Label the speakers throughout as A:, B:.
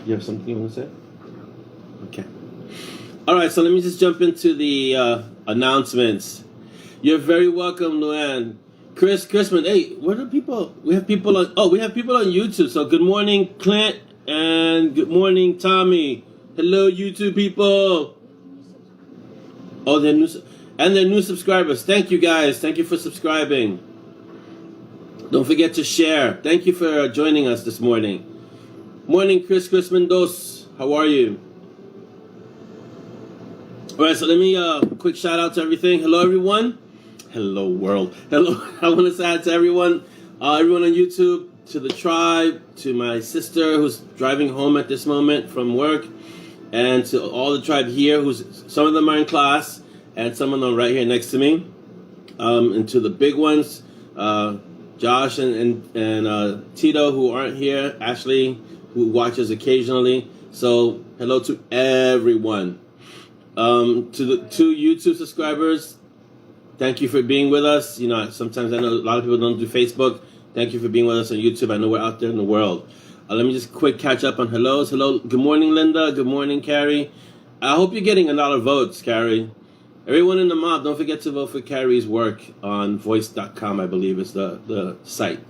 A: You have something you want to say? Okay. All right, so let me just jump into the announcements. You're very welcome, Luann. Chrisman, hey, where are the people? We have people on YouTube. So good morning, Clint, and good morning, Tommy. Hello, YouTube people. Oh, they're new subscribers. Thank you, guys. Thank you for subscribing. Don't forget to share. Thank you for joining us this morning. Morning, Chris Mendoza. How are you? All right, so let me quick shout out to everything. Hello, everyone. Hello, world. Hello. I want to say hi to everyone on YouTube, to the tribe, to my sister who's driving home at this moment from work, and to all the tribe here. Some of them are in class, and some of them are right here next to me. And to the big ones, Josh and Tito, who aren't here. Ashley, who watches occasionally. So hello to everyone. To the 2 YouTube subscribers, thank you for being with us. You know, sometimes I know a lot of people don't do Facebook. Thank you for being with us on YouTube. I know we're out there in the world. Let me just quick catch up on hellos. Hello. Good morning, Linda. Good morning, Carrie. I hope you're getting a lot of votes, Carrie. Everyone in the mob, don't forget to vote for Carrie's work on voice.com, I believe is the site.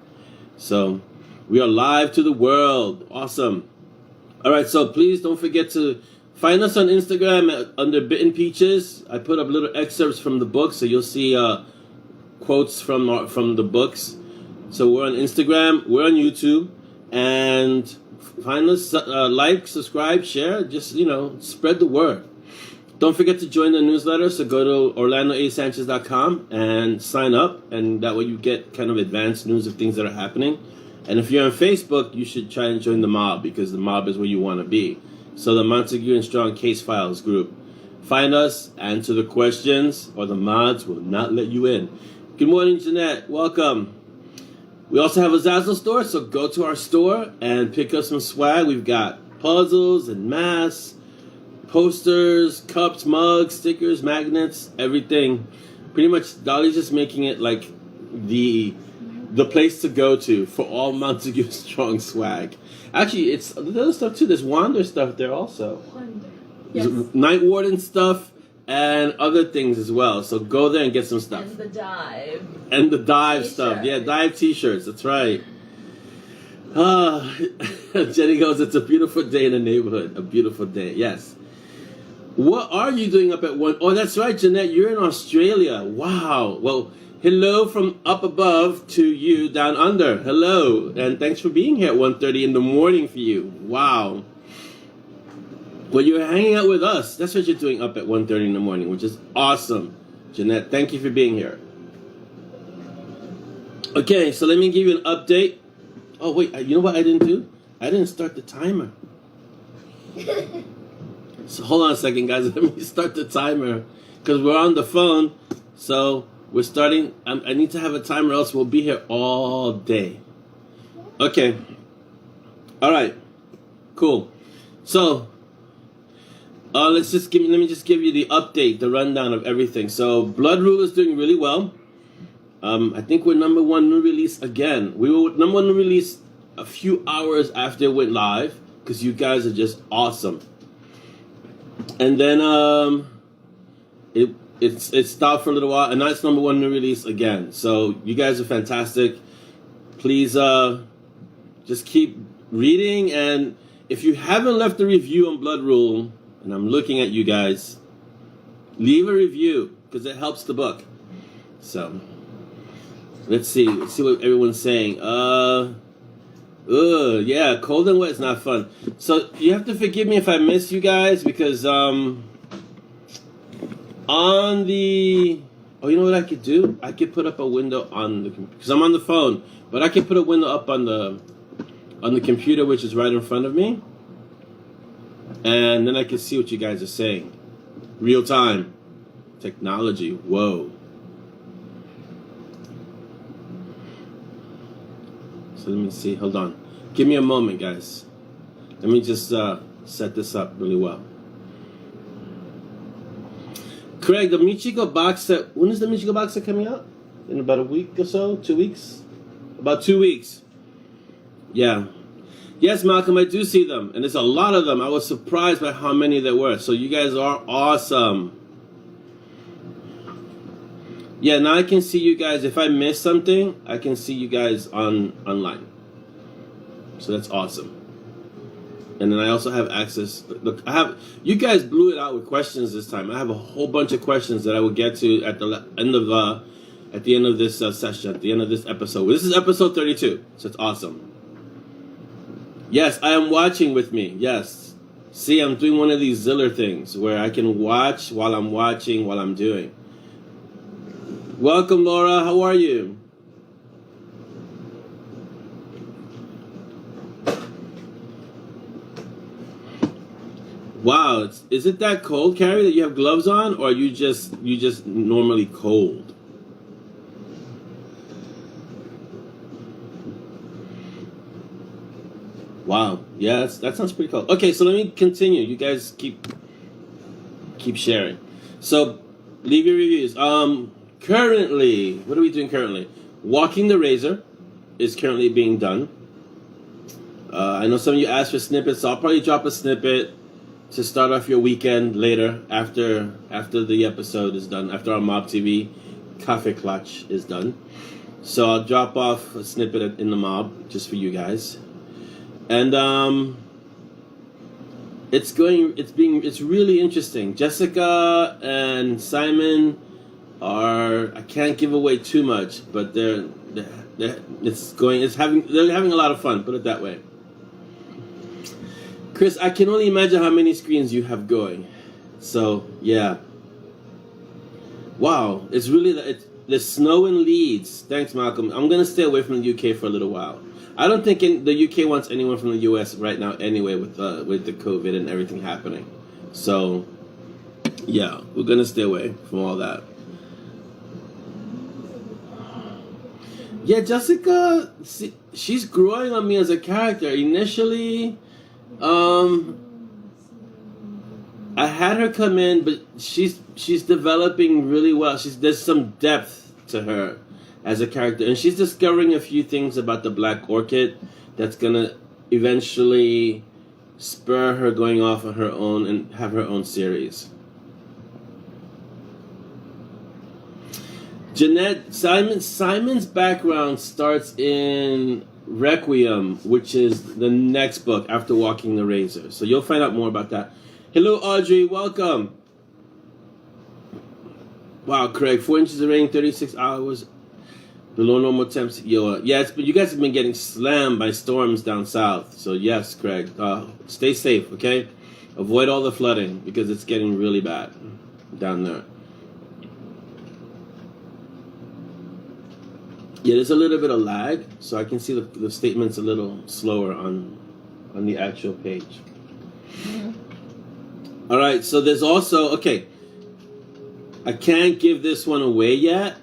A: So we are live to the world. Awesome. All right, so please don't forget to find us on Instagram under Bitten Peaches. I put up little excerpts from the book, so you'll see quotes from the books. So we're on Instagram, we're on YouTube, and find us, like, subscribe, share, just, spread the word. Don't forget to join the newsletter, so go to orlandoasanchez.com and sign up, and that way you get kind of advanced news of things that are happening. And if you're on Facebook, you should try and join the mob, because the mob is where you want to be. So the Montague and Strong Case Files group. Find us, answer the questions, or the mods will not let you in. Good morning, Jeanette. Welcome. We also have a ZAZZLE store, so go to our store and pick up some swag. We've got puzzles and masks, posters, cups, mugs, stickers, magnets, everything. Pretty much, Dolly's just making it like the place to go to for all Montague Strong swag. Actually, it's the other stuff too. There's Wander stuff there also.
B: Wander. Yes.
A: Night Warden stuff and other things as well. So go there and get some stuff.
B: And the dive.
A: And the dive stuff. Yeah, dive t-shirts. That's right. Jenny goes, it's a beautiful day in the neighborhood. A beautiful day. Yes. What are you doing up at 1? Oh, that's right, Jeanette. You're in Australia. Wow. Well, hello from up above to you down under. Hello. And thanks for being here at 1:30 in the morning for you. Wow. Well, you're hanging out with us. That's what you're doing up at 1:30 in the morning, which is awesome. Jeanette, thank you for being here. Okay, so let me give you an update. Oh, wait. You know what I didn't do? I didn't start the timer. So hold on a second, guys. Let me start the timer. Because we're on the phone. So we're starting. I need to have a timer, else we'll be here all day. Okay. All right. Cool. So let me just give you the update, the rundown of everything. So Blood Rule is doing really well. I think we're number 1 new release again. We were number 1 new release a few hours after it went live, because you guys are just awesome. And then it stopped for a little while, and now it's number 1 new release again. So you guys are fantastic. Please just keep reading, and if you haven't left a review on Blood Rule, and I'm looking at you guys, leave a review, because it helps the book. So let's see what everyone's saying. Yeah, cold and wet is not fun. So you have to forgive me if I miss you guys, because on the, you know what I could do? I could put up a window on the, because I'm on the phone, but I could put a window up on the computer, which is right in front of me, and then I can see what you guys are saying. Real time technology. Whoa. So let me see. Hold on. Give me a moment, guys. Let me just set this up really well. Craig, the Michiko box set. When is the Michiko box set coming out? In about a week or so? 2 weeks? About 2 weeks. Yeah. Yes, Malcolm, I do see them, and there's a lot of them. I was surprised by how many there were. So you guys are awesome. Yeah, now I can see you guys. If I miss something, I can see you guys online. So that's awesome. And then I also have access. Look, you guys blew it out with questions this time. I have a whole bunch of questions that I will get to at the end of this session, at the end of this episode. This is episode 32, so it's awesome. Yes, I am watching with me. Yes. See, I'm doing one of these ZAZZLE things where I can watch while I'm watching while I'm doing. Welcome, Laura. How are you? Wow, is it that cold, Carrie, that you have gloves on, or are you just normally cold? Wow, yeah, that sounds pretty cold. Okay, so let me continue. You guys keep sharing. So leave your reviews. Currently, what are we doing currently? Walking the Razor is currently being done. I know some of you asked for snippets, so I'll probably drop a snippet to start off your weekend later after the episode is done, after our Mob TV Cafe Clutch is done. So I'll drop off a snippet in the Mob just for you guys. And it's really interesting. Jessica and Simon I can't give away too much, but they're having a lot of fun, put it that way. Chris, I can only imagine how many screens you have going. So, yeah. Wow, it's really the snow in Leeds. Thanks, Malcolm. I'm going to stay away from the UK for a little while. I don't think the UK wants anyone from the US right now anyway with the COVID and everything happening. So, yeah, we're going to stay away from all that. Yeah, Jessica, she's growing on me as a character. Initially, I had her come in, but she's developing really well. There's some depth to her as a character, and she's discovering a few things about the Black Orchid that's gonna eventually spur her going off on her own and have her own series. Jeanette, Simon's background starts in Requiem, which is the next book after Walking the Razor. So you'll find out more about that. Hello, Audrey. Welcome. Wow, Craig. 4 inches of rain, 36 hours. Below normal temps. Yes, but you guys have been getting slammed by storms down south. So yes, Craig. Stay safe, okay? Avoid all the flooding because it's getting really bad down there. Yeah, there's a little bit of lag, so I can see the statements a little slower on the actual page. Mm-hmm. All right, so there's also, okay, I can't give this one away yet,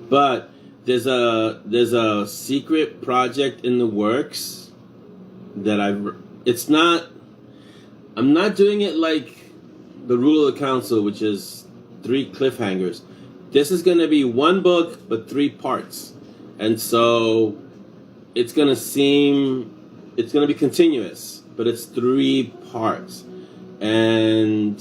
A: but there's a secret project in the works that I'm not doing it like the Rule of the Council, which is 3 cliffhangers. This is going to be 1 book, but 3 parts. And so it's going to be continuous, but it's 3 parts. And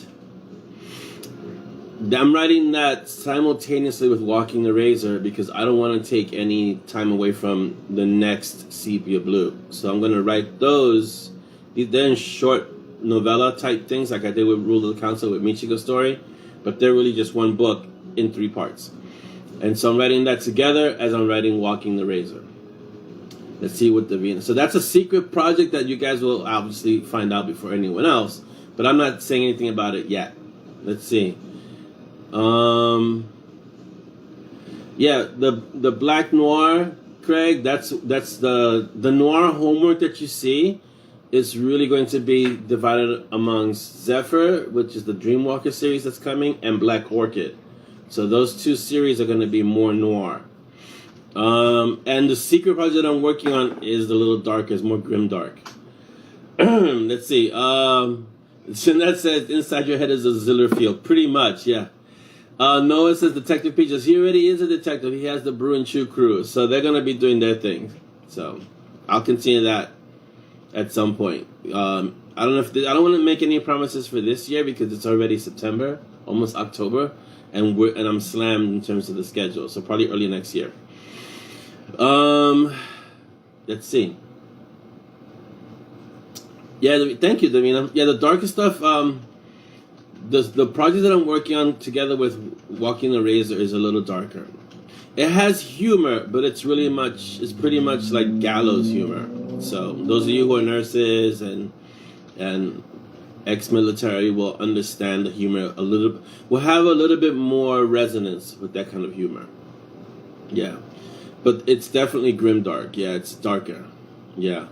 A: I'm writing that simultaneously with Walking the Razor because I don't want to take any time away from the next Sepia Blue. So I'm going to write those. They're in short novella type things like I did with Rule of the Council with Michigo Story, but they're really just 1 book in 3 parts. And so I'm writing that together as I'm writing Walking the Razor. Let's see what the Venus. So that's a secret project that you guys will obviously find out before anyone else, but I'm not saying anything about it yet. Let's see. Yeah, the Black Noir, Craig, that's the noir homework that you see is really going to be divided amongst Zephyr, which is the Dreamwalker series that's coming, and Black Orchid. So those 2 series are going to be more noir. And the secret project I'm working on is a little darker, it's more grimdark. Let's see. Jeanette says, inside your head is a ZAZZLE field. Pretty much, yeah. Noah says, Detective Peaches. He already is a detective. He has the Brew and Chew crew. So they're going to be doing their thing. So I'll continue that at some point. I don't know if I don't want to make any promises for this year because it's already September, almost October, and I'm slammed in terms of the schedule. So probably early next year. Let's see. Yeah, thank you, Davina. Yeah, the darker stuff. The project that I'm working on together with Walking the Razor is a little darker. It has humor, but it's pretty much like gallows humor. So those of you who are nurses and ex-military will understand the humor a little. Will have a little bit more resonance with that kind of humor. Yeah, but it's definitely grimdark. Yeah, it's darker. Yeah.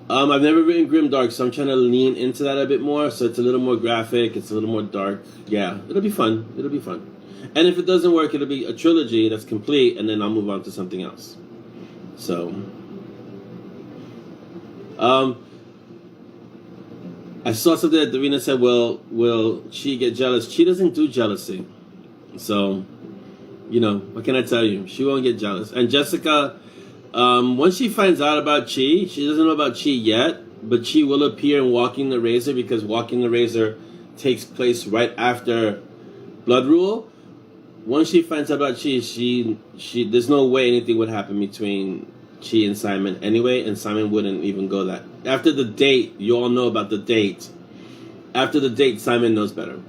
A: I've never written grimdark, so I'm trying to lean into that a bit more. So it's a little more graphic. It's a little more dark. Yeah, it'll be fun. It'll be fun. And if it doesn't work, it'll be a trilogy that's complete, and then I'll move on to something else. So, I saw something that Davina said, well, will Chi get jealous? Chi doesn't do jealousy. So, what can I tell you? She won't get jealous. And Jessica, once she finds out about Chi, she doesn't know about Chi yet, but Chi will appear in Walking the Razor because Walking the Razor takes place right after Blood Rule. Once she finds out about Chi, she there's no way anything would happen between Chi and Simon anyway, and Simon wouldn't even go that. After the date, you all know about the date. After the date, Simon knows better.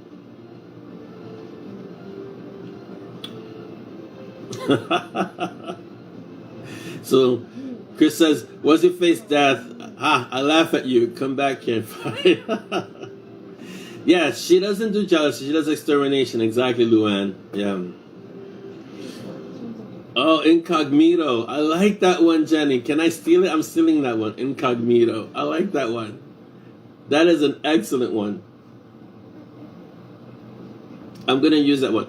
A: So, Chris says, "What's your face, death? I laugh at you. Come back here and fight." Yeah, she doesn't do jealousy. She does extermination. Exactly, Luann. Yeah. Oh, incognito. I like that one, Jenny. Can I steal it? I'm stealing that one. Incognito. I like that one. That is an excellent one. I'm going to use that one.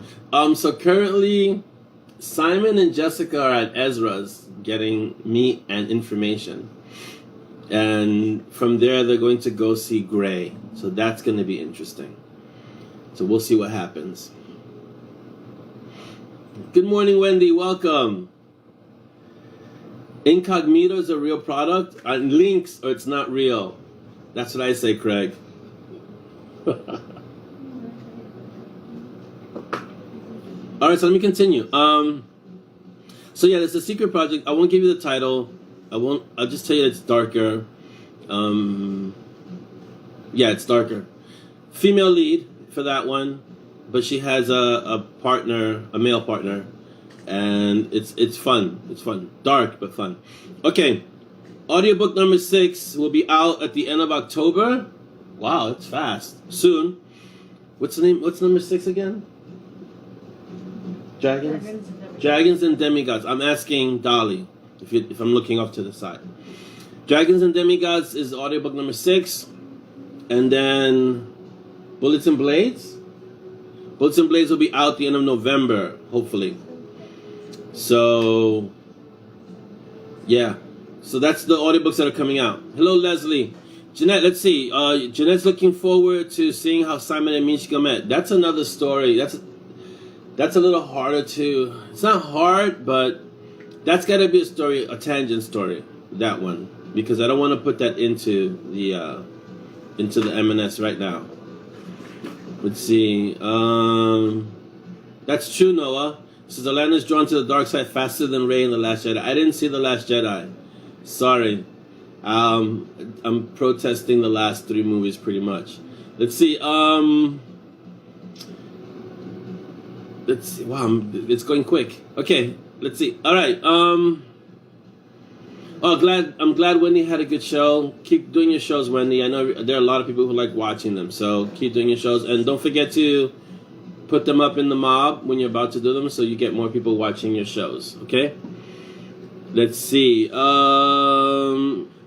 A: So currently, Simon and Jessica are at Ezra's getting meat and information. And from there, they're going to go see Gray. So that's going to be interesting. So we'll see what happens. Good morning, Wendy. Welcome. Incognito is a real product. Links, or it's not real. That's what I say, Craig. All right, so let me continue. So yeah, it's a secret project. I won't give you the title. I'll just tell you it's darker. Yeah, it's darker. Female lead for that one, but she has a partner, a male partner, and it's fun. It's fun. Dark, but fun. Okay, audiobook number 6 will be out at the end of October. Wow, it's fast. Soon. What's the name? What's number 6 again? Dragons and Demigods. I'm asking Dolly if I'm looking off to the side. Dragons and Demigods is audiobook number 6. And then Bullets and Blades. Bullets and Blades will be out the end of November, hopefully. So, yeah. So that's the audiobooks that are coming out. Hello, Leslie. Jeanette, let's see. Jeanette's looking forward to seeing how Simon and Mishka met. That's another story. That's a little harder to... It's not hard, but that's got to be a story, a tangent story, that one. Because I don't want to put that into the M&S right now. Let's see. That's true, Noah. Says Orlando's drawn to the dark side faster than Rey in The Last Jedi. I didn't see The Last Jedi. Sorry. I'm protesting the last 3 movies pretty much. Let's see. Let's see. Wow, it's going quick. Okay, let's see. All right. I'm glad Wendy had a good show. Keep doing your shows, Wendy. I know there are a lot of people who like watching them, so keep doing your shows. And don't forget to put them up in the mob when you're about to do them so you get more people watching your shows, okay? Let's see.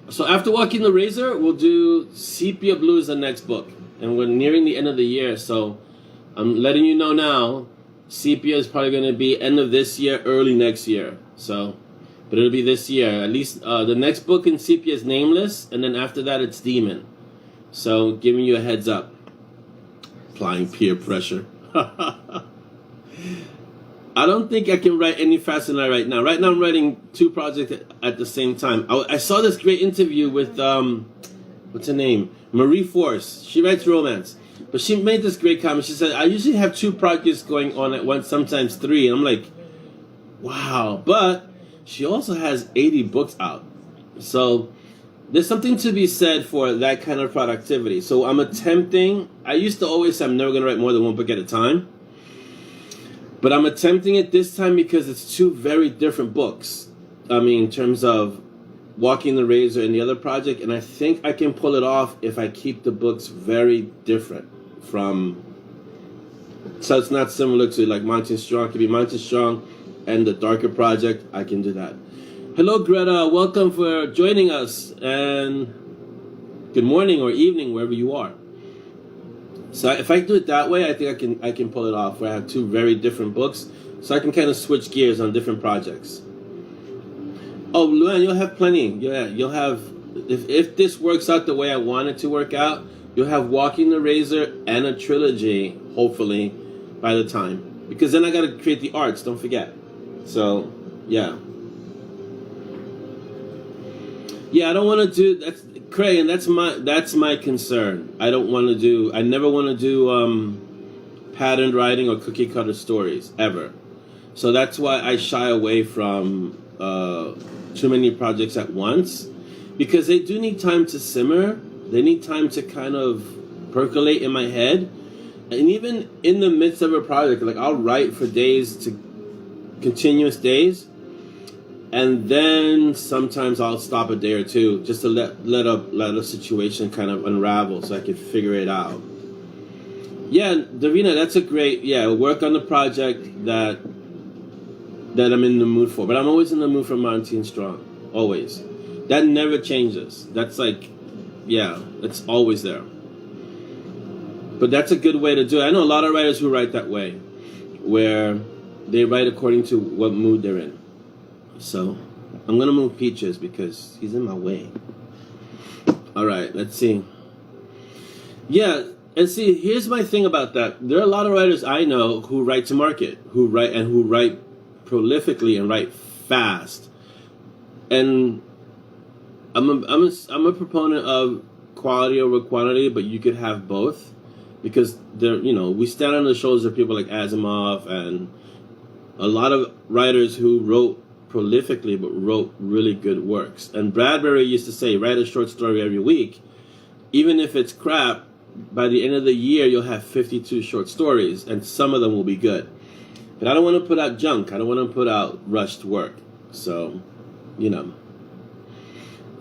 A: So after Walking the Razor, we'll do Sepia Blue is the next book. And we're nearing the end of the year, so I'm letting you know now, Sepia is probably going to be end of this year, early next year. So... But it'll be this year. At least the next book in Sepia is Nameless, and then after that it's Demon. So giving you a heads up. Applying peer pressure. I don't think I can write any faster than I write now. Right now I'm writing 2 projects at the same time. I saw this great interview with, what's her name? Marie Force. She writes romance. But she made this great comment. She said, I usually have 2 projects going on at once, sometimes 3. And I'm like, wow. But she also has 80 books out. So there's something to be said for that kind of productivity. So I'm attempting. I used to always say I'm never going to write more than 1 book at a time. But I'm attempting it this time because it's 2 very different books. I mean, in terms of Walking the Razor and the other project. And I think I can pull it off if I keep the books very different from... So it's not similar to like Monty and Strong. It could be Monty Strong and the darker project. I can do that. Hello, Greta. Welcome for joining us. And good morning or evening, wherever you are. So if I do it that way, I think I can pull it off. Where I have 2 very different books, so I can kind of switch gears on different projects. Oh, Luann, you'll have plenty. Yeah, you'll have. If this works out the way I want it to work out, you'll have Walking the Razor and a trilogy, hopefully, by the time. Because then I got to create the arts. Don't forget. So, yeah. Yeah, I don't want to do that's Craig, and that's my concern. I never want to do patterned writing or cookie cutter stories ever. So that's why I shy away from too many projects at once, because they do need time to simmer. They need time to kind of percolate in my head. And even in the midst of a project, like I'll write for days, to continuous days. And then sometimes I'll stop a day or 2 just to let a situation kind of unravel so I can figure it out. Yeah, Davina, that's a great, work on the project that I'm in the mood for. But I'm always in the mood for Monty and Strong. Always. That never changes. That's like, it's always there. But that's a good way to do it. I know a lot of writers who write that way, where they write according to what mood they're in. So, I'm going to move Peaches because he's in my way. Alright, let's see. Yeah, and see, here's my thing about that. There are a lot of writers I know who write to market, who write prolifically and write fast. And I'm a proponent of quality over quantity, but you could have both. Because, we stand on the shoulders of people like Asimov and a lot of writers who wrote prolifically but wrote really good works. And Bradbury used to say, write a short story every week. Even if it's crap, by the end of the year you'll have 52 short stories, and some of them will be good. But I don't want to put out junk. I don't want to put out rushed work. So,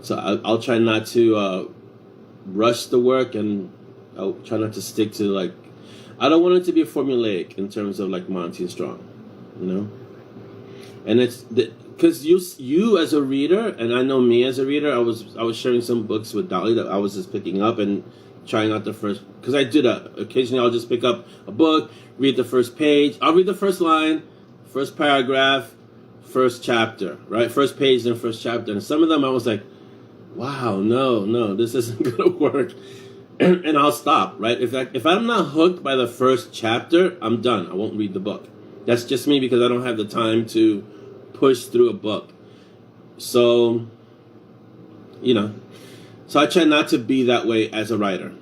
A: So I'll try not to rush the work, and I'll try not to stick to I don't want it to be formulaic in terms of like Monty and Strong, And it's because you as a reader, and I know me as a reader, I was sharing some books with Dolly that I was just picking up and trying out the first, because I do that. Occasionally I'll just pick up a book, read the first page. I'll read the first line, first paragraph, first chapter, right? First page, then first chapter. And some of them I was like, wow, no, this isn't going to work. And I'll stop, right? If I'm not hooked by the first chapter, I'm done. I won't read the book. That's just me because I don't have the time to push through a book. So, so I try not to be that way as a writer.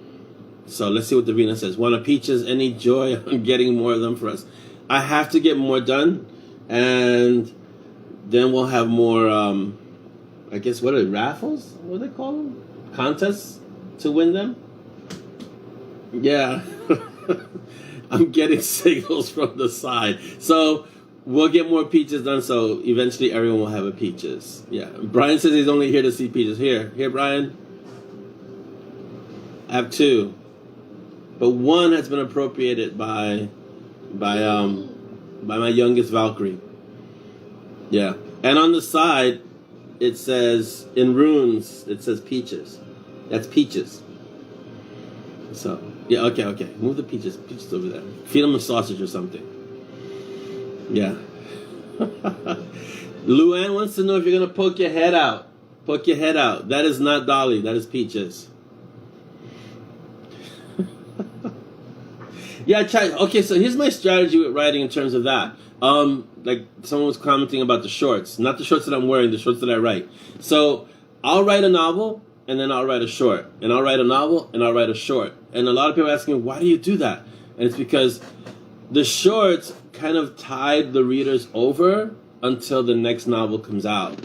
A: So let's see what Davina says. Want a Peaches, any joy on getting more of them for us? I have to get more done, and then we'll have more, I guess, what are they, raffles? What do they call them? Contests to win them? Yeah. I'm getting signals from the side. So we'll get more Peaches done, so eventually everyone will have a Peaches. Yeah. Brian says he's only here to see Peaches. Here, Brian. I have 2. But 1 has been appropriated by my youngest Valkyrie. Yeah. And on the side, it says, in runes, it says Peaches. That's Peaches. So, yeah, okay. Move the Peaches. Peaches over there. Feed them a sausage or something. Yeah. Luann wants to know if you're going to poke your head out. Poke your head out. That is not Dolly. That is Peaches. Yeah, I tried. Okay, so here's my strategy with writing in terms of that. Like someone was commenting about the shorts, not the shorts that I'm wearing, the shorts that I write. So I'll write a novel and then I'll write a short, and I'll write a novel and I'll write a short. And a lot of people ask me, why do you do that? And it's because the shorts kind of tide the readers over until the next novel comes out.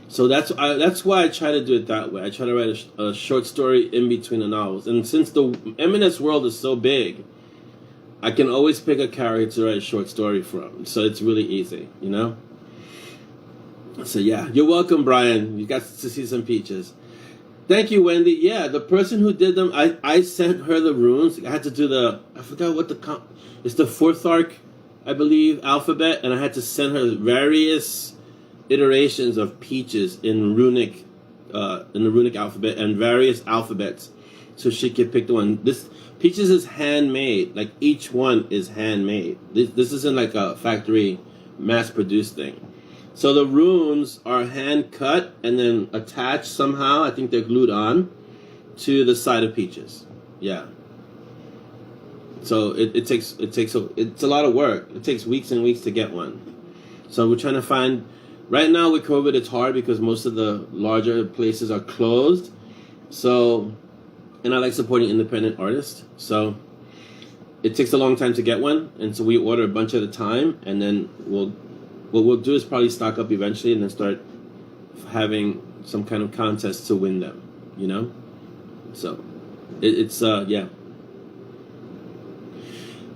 A: So that's why I try to do it that way. I try to write a short story in between the novels. And since the M&S world is so big, I can always pick a character to write a short story from. So it's really easy, you know? So yeah, you're welcome, Brian. You got to see some peaches. Thank you, Wendy. Yeah, the person who did them, I sent her the runes. I had to do I forgot what it's the fourth arc, I believe, alphabet. And I had to send her various iterations of peaches in the runic alphabet and various alphabets. So she could pick the one. This peaches is handmade. Like each one is handmade. This isn't like a factory mass-produced thing. So the runes are hand cut and then attached somehow. I think they're glued on to the side of peaches. Yeah. So it's a lot of work. It takes weeks and weeks to get one. So we're trying to find. Right now with COVID, it's hard because most of the larger places are closed. So, and I like supporting independent artists. So it takes a long time to get one, and so we order a bunch at a time, and then what we'll do is probably stock up eventually and then start having some kind of contest to win them, you know? So it's yeah.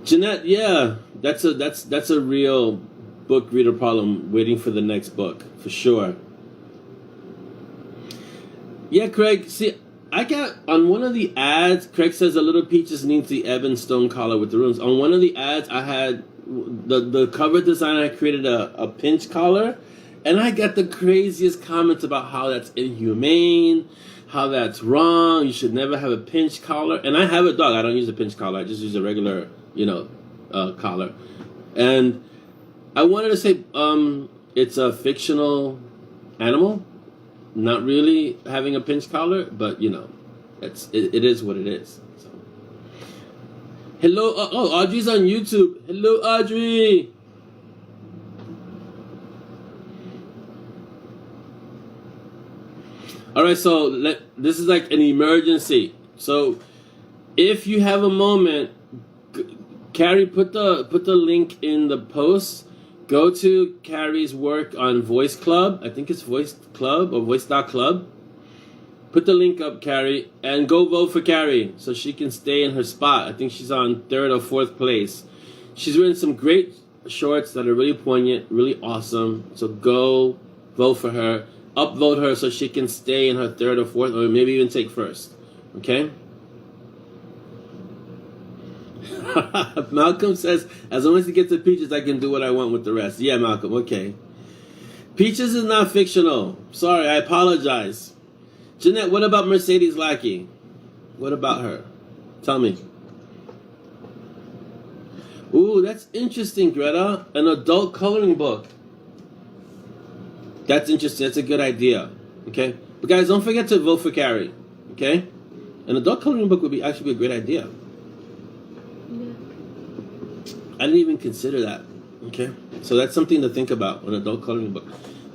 A: Jeanette, yeah, that's a real book reader problem, waiting for the next book, for sure. Yeah, Craig, see, I got, on one of the ads, Craig says a little peaches needs the ebon stone collar with the runes. On one of the ads, I had, the cover design, I created a pinch collar, and I got the craziest comments about how that's inhumane, how that's wrong, you should never have a pinch collar. And I have a dog, I don't use a pinch collar, I just use a regular, collar. And I wanted to say it's a fictional animal, not really having a pinch collar, but it is what it is. So. Hello, Audrey's on YouTube. Hello, Audrey. All right, so this is like an emergency. So if you have a moment, Carrie, put the link in the post. Go to Carrie's work on Voice Club. I think it's Voice Club or Voice.club. Put the link up, Carrie, and go vote for Carrie so she can stay in her spot. I think she's on 3rd or 4th place. She's written some great shorts that are really poignant, really awesome. So go vote for her. Upvote her so she can stay in her 3rd or 4th, or maybe even take 1st. Okay? Malcolm says, as long as it gets to peaches, I can do what I want with the rest. Yeah, Malcolm, okay. Peaches is not fictional. Sorry, I apologize. Jeanette, what about Mercedes Lackey? What about her? Tell me. Ooh, that's interesting, Greta. An adult coloring book. That's interesting. That's a good idea. Okay? But guys, don't forget to vote for Carrie. Okay? An adult coloring book would be actually a great idea. I didn't even consider that. Okay, so that's something to think about, an adult coloring book.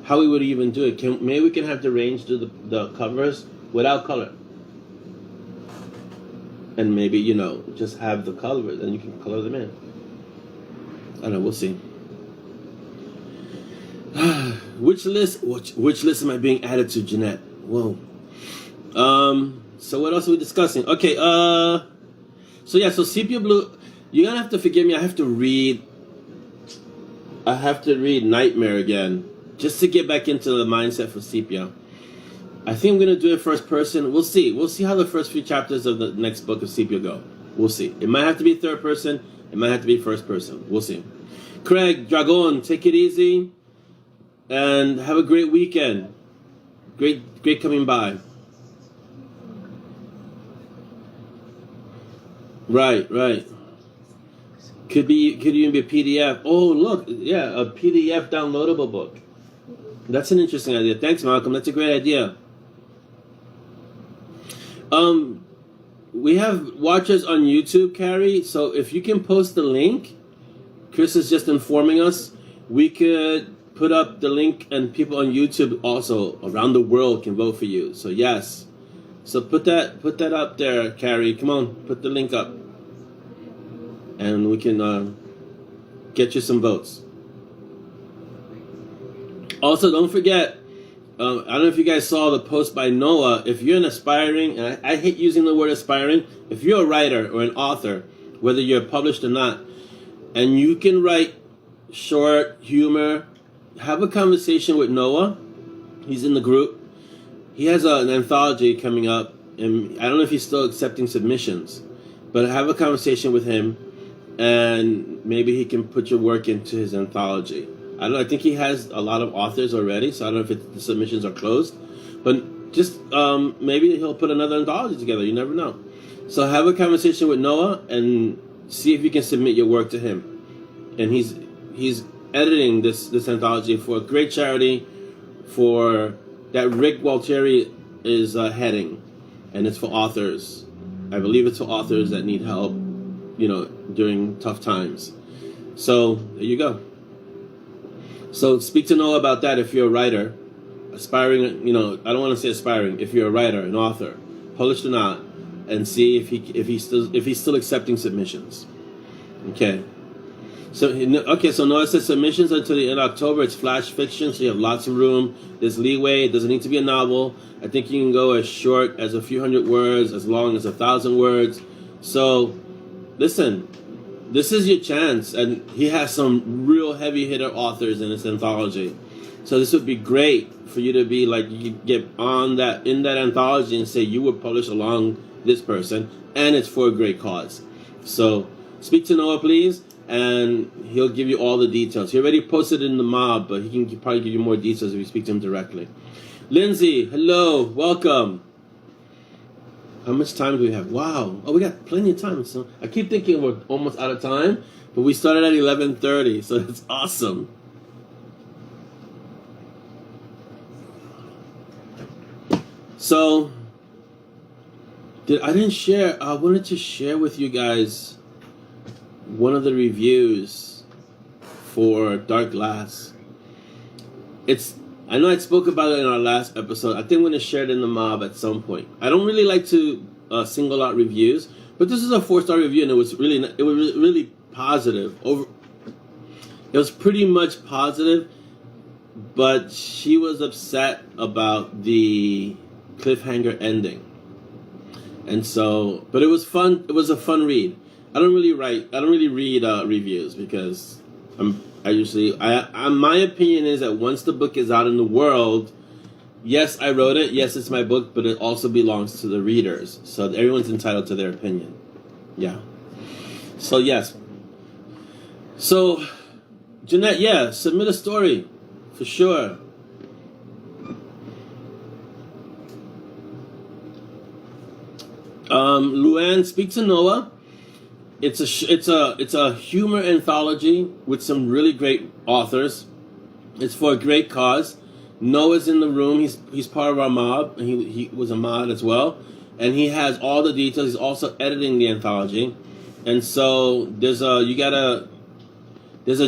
A: How we would even do it? Maybe we can have the range do the covers without color, and maybe just have the colors and you can color them in. I don't know. We'll see. Which list am I being added to, Jeanette? Whoa. So what else are we discussing? Okay. So yeah. So Sepia Blue. You're gonna have to forgive me. I have to read Nightmare again, just to get back into the mindset for Sepia. I think I'm gonna do it first person. We'll see. We'll see how the first few chapters of the next book of Sepia go. We'll see. It might have to be 3rd person. It might have to be 1st person. We'll see. Craig, Dragon, take it easy, and have a great weekend. Great coming by. Right. Could even be a PDF. Oh, look, yeah, a PDF downloadable book. That's an interesting idea. Thanks, Malcolm. That's a great idea. We have watchers on YouTube, Carrie. So if you can post the link, Chris is just informing us. we could put up the link, and people on YouTube also around the world can vote for you. So yes, so put that up there, Carrie. Come on, put the link up, and we can get you some votes. Also, don't forget, I don't know if you guys saw the post by Noah. If you're an aspiring, and I hate using the word aspiring, if you're a writer or an author, whether you're published or not, and you can write short humor, have a conversation with Noah. He's in the group. He has an anthology coming up, and I don't know if he's still accepting submissions, but have a conversation with him, and maybe he can put your work into his anthology. I don't know, I think he has a lot of authors already, so I don't know if the submissions are closed. But just maybe he'll put another anthology together. You never know. So have a conversation with Noah and see if you can submit your work to him. And he's editing this anthology for a great charity for that Rick Walteri is heading. And it's for authors. I believe it's for authors that need help, during tough times. So there you go. So speak to Noah about that if you're a writer, aspiring, I don't want to say aspiring, if you're a writer, an author, published or not, and see if he's still accepting submissions. Okay. So Noah says submissions until the end of October. It's flash fiction, so you have lots of room. There's leeway. It doesn't need to be a novel. I think you can go as short as a few hundred words, as long as 1,000 words. So listen, this is your chance, and he has some real heavy hitter authors in this anthology. So this would be great for you to be like, you get on that, in that anthology, and say you were published along this person, and it's for a great cause. So speak to Noah, please, and he'll give you all the details. He already posted in the mob, but he can probably give you more details if you speak to him directly. Lindsay, hello, welcome. How much time do we have? Wow. Oh, we got plenty of time. So I keep thinking we're almost out of time, but we started at 11:30, so it's awesome. So I didn't share. I wanted to share with you guys one of the reviews for Dark Glass. I know I spoke about it in our last episode. I think I'm going to share it in the mob at some point. I don't really like to single out reviews, but this is a 4-star review, and it was really positive. It was pretty much positive, but she was upset about the cliffhanger ending. And so, but it was fun. It was a fun read. I don't really read reviews because my opinion is that once the book is out in the world, yes, I wrote it, yes, it's my book, but it also belongs to the readers. So everyone's entitled to their opinion. Yeah. So yes. So Jeanette, yeah, submit a story for sure. Luann, speak to Noah. It's a humor anthology with some really great authors. It's for a great cause. Noah's in the room. He's part of our mob. He was a mod as well, and he has all the details. He's also editing the anthology, and so there's a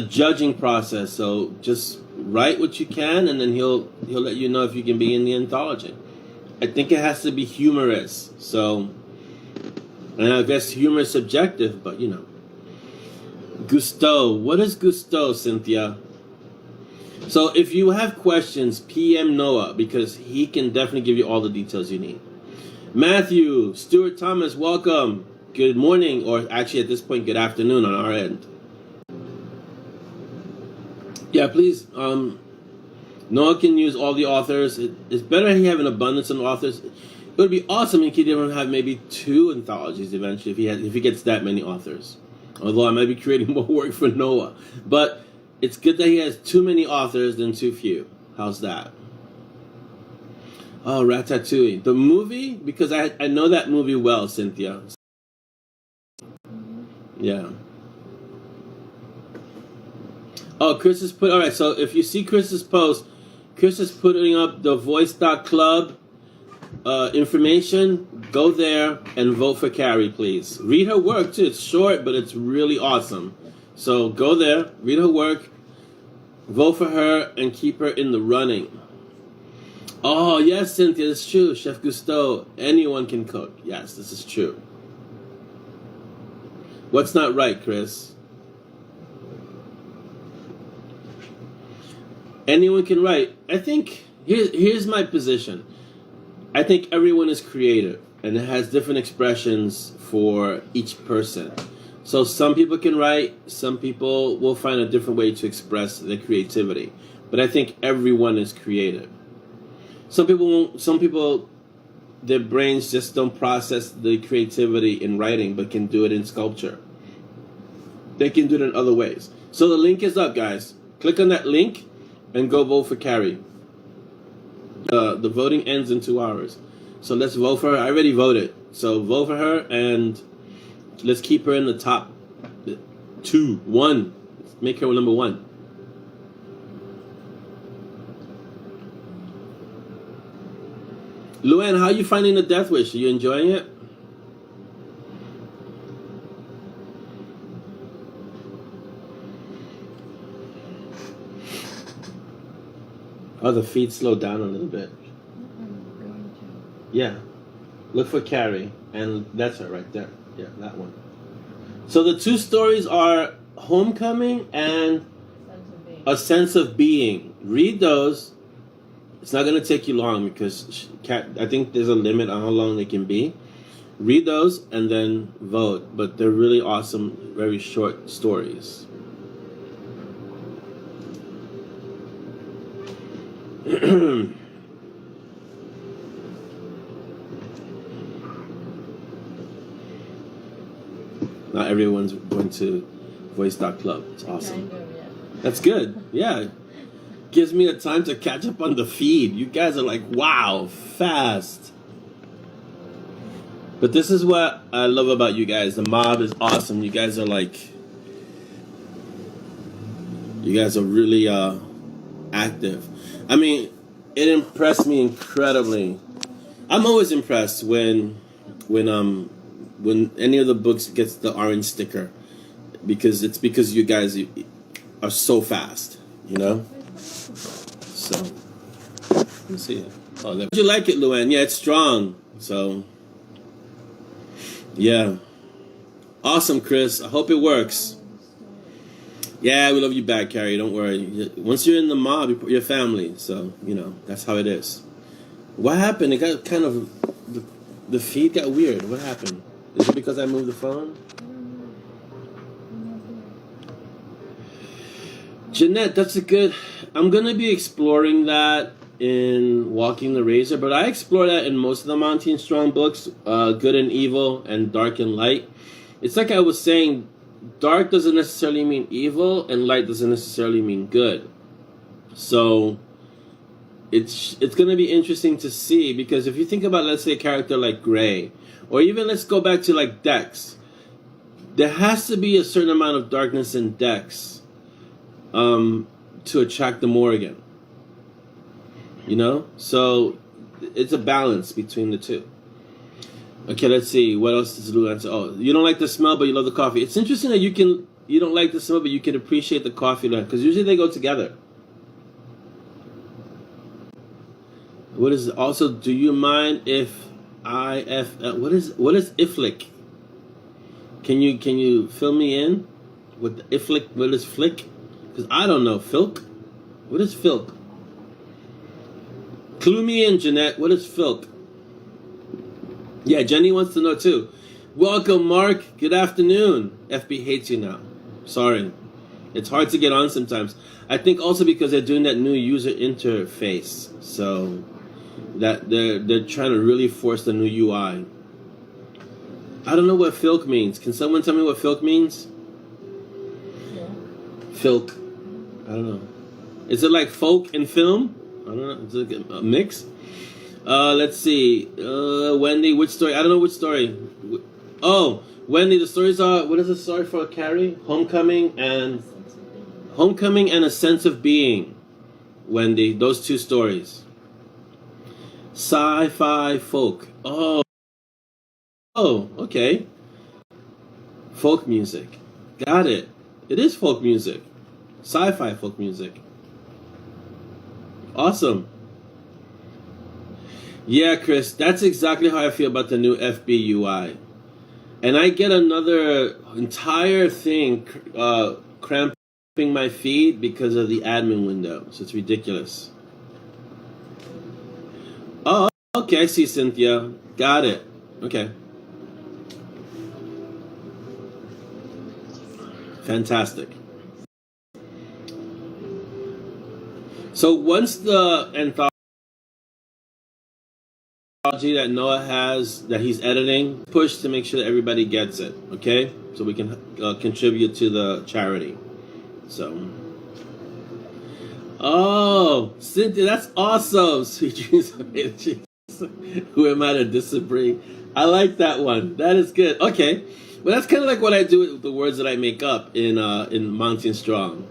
A: judging process. So just write what you can, and then he'll let you know if you can be in the anthology. I think it has to be humorous. So. And I guess humor is subjective, but Gusto. What is Gusto, Cynthia? So if you have questions, PM Noah, because he can definitely give you all the details you need. Matthew, Stuart Thomas, welcome. Good morning, or actually at this point, good afternoon on our end. Yeah, please. Noah can use all the authors. It's better he have an abundance of authors. It would be awesome if he could even have maybe 2 anthologies eventually if he gets that many authors. Although I might be creating more work for Noah. But it's good that he has too many authors than too few. How's that? Oh, Ratatouille. The movie? Because I know that movie well, Cynthia. Yeah. Oh, Chris is alright, so if you see Chris's post, Chris is putting up the voice.club information. Go there and vote for Carrie, please. Read her work too. It's short, but it's really awesome. So go there, read her work, Vote for her and keep her in the running. Oh, yes, Cynthia, it's true. Chef Gusteau, anyone can cook. Yes, this is true. What's not right, Chris? Anyone can write. I think, here's my position. I think everyone is creative, and it has different expressions for each person. So some people can write, some people will find a different way to express their creativity. But I think everyone is creative. Some people, their brains just don't process the creativity in writing, but can do it in sculpture. They can do it in other ways. So the link is up, guys. Click on that link and go vote for Carrie. The voting ends in 2 hours. So let's vote for her. I already voted. So vote for her and let's keep her in the top 2, 1. Let's make her number 1. Luann, how are you finding the Death Wish? Are you enjoying it? Oh, the feed slowed down a little bit. Yeah. Look for Carrie. And that's her right there. Yeah, that one. So the 2 stories are Homecoming and A Sense of Being. Read those. It's not going to take you long because I think there's a limit on how long they can be. Read those and then vote. But they're really awesome, very short stories. Not everyone's going to voice.club. It's awesome. That's good. Yeah. Gives me the time to catch up on the feed. You guys are like, wow, fast. But this is what I love about you guys. The mob is awesome. You guys are like, you guys are really active. I mean, it impressed me incredibly. I'm always impressed when any of the books gets the orange sticker, because you guys are so fast, you know. So let me see. Oh, did you like it, Luann? Yeah, it's strong. So yeah, awesome, Chris. I hope it works. Yeah, we love you back, Carrie. Don't worry. Once you're in the mob, you're family. So, you know, that's how it is. What happened? It got kind of... The feed got weird. What happened? Is it because I moved the phone? Jeanette, that's a good... I'm going to be exploring that in Walking the Razor, but I explore that in most of the Monty and Strong books, Good and Evil and Dark and Light. It's like I was saying... Dark doesn't necessarily mean evil, and light doesn't necessarily mean good. So it's going to be interesting to see, because if you think about, let's say, a character like Gray, or even let's go back to like Dex, there has to be a certain amount of darkness in Dex to attract the Morrigan. You know? So it's a balance between the two. Okay, let's see. What else does Lou answer? Oh, you don't like the smell, but you love the coffee. It's interesting that you don't like the smell, but you can appreciate the coffee, because usually they go together. What is also? Do you mind if what is iflick? Can you fill me in with the iflick? What is flick? Because I don't know. Filk. What is filk? Clue me in, Jeanette. What is filk? Yeah, Jenny wants to know too. Welcome, Mark. Good afternoon. FB hates you now. Sorry. It's hard to get on sometimes. I think also because they're doing that new user interface. So that they're trying to really force the new UI. I don't know what filk means. Can someone tell me what filk means? Yeah. Filk. I don't know. Is it like folk and film? I don't know. Is it a mix? Let's see. Wendy, which story? I don't know which story. Oh, Wendy, the stories are... What is the story for Carrie? Homecoming and A Sense of Being. Wendy, those 2 stories. Sci-fi folk. Oh, okay. Folk music. Got it. It is folk music. Sci-fi folk music. Awesome. Yeah, Chris, that's exactly how I feel about the new FBUI. And I get another entire thing cramping my feed because of the admin window. So it's ridiculous. Oh, okay, I see, Cynthia. Got it. Okay. Fantastic. So once the anthology that Noah has, that he's editing, push to make sure that everybody gets it, okay? So we can contribute to the charity. So, oh, Cynthia, that's awesome. Sweet dreams of made of cheese. Who am I to disagree? I like that one. That is good. Okay, well, that's kind of like what I do with the words that I make up in Monty and Strong.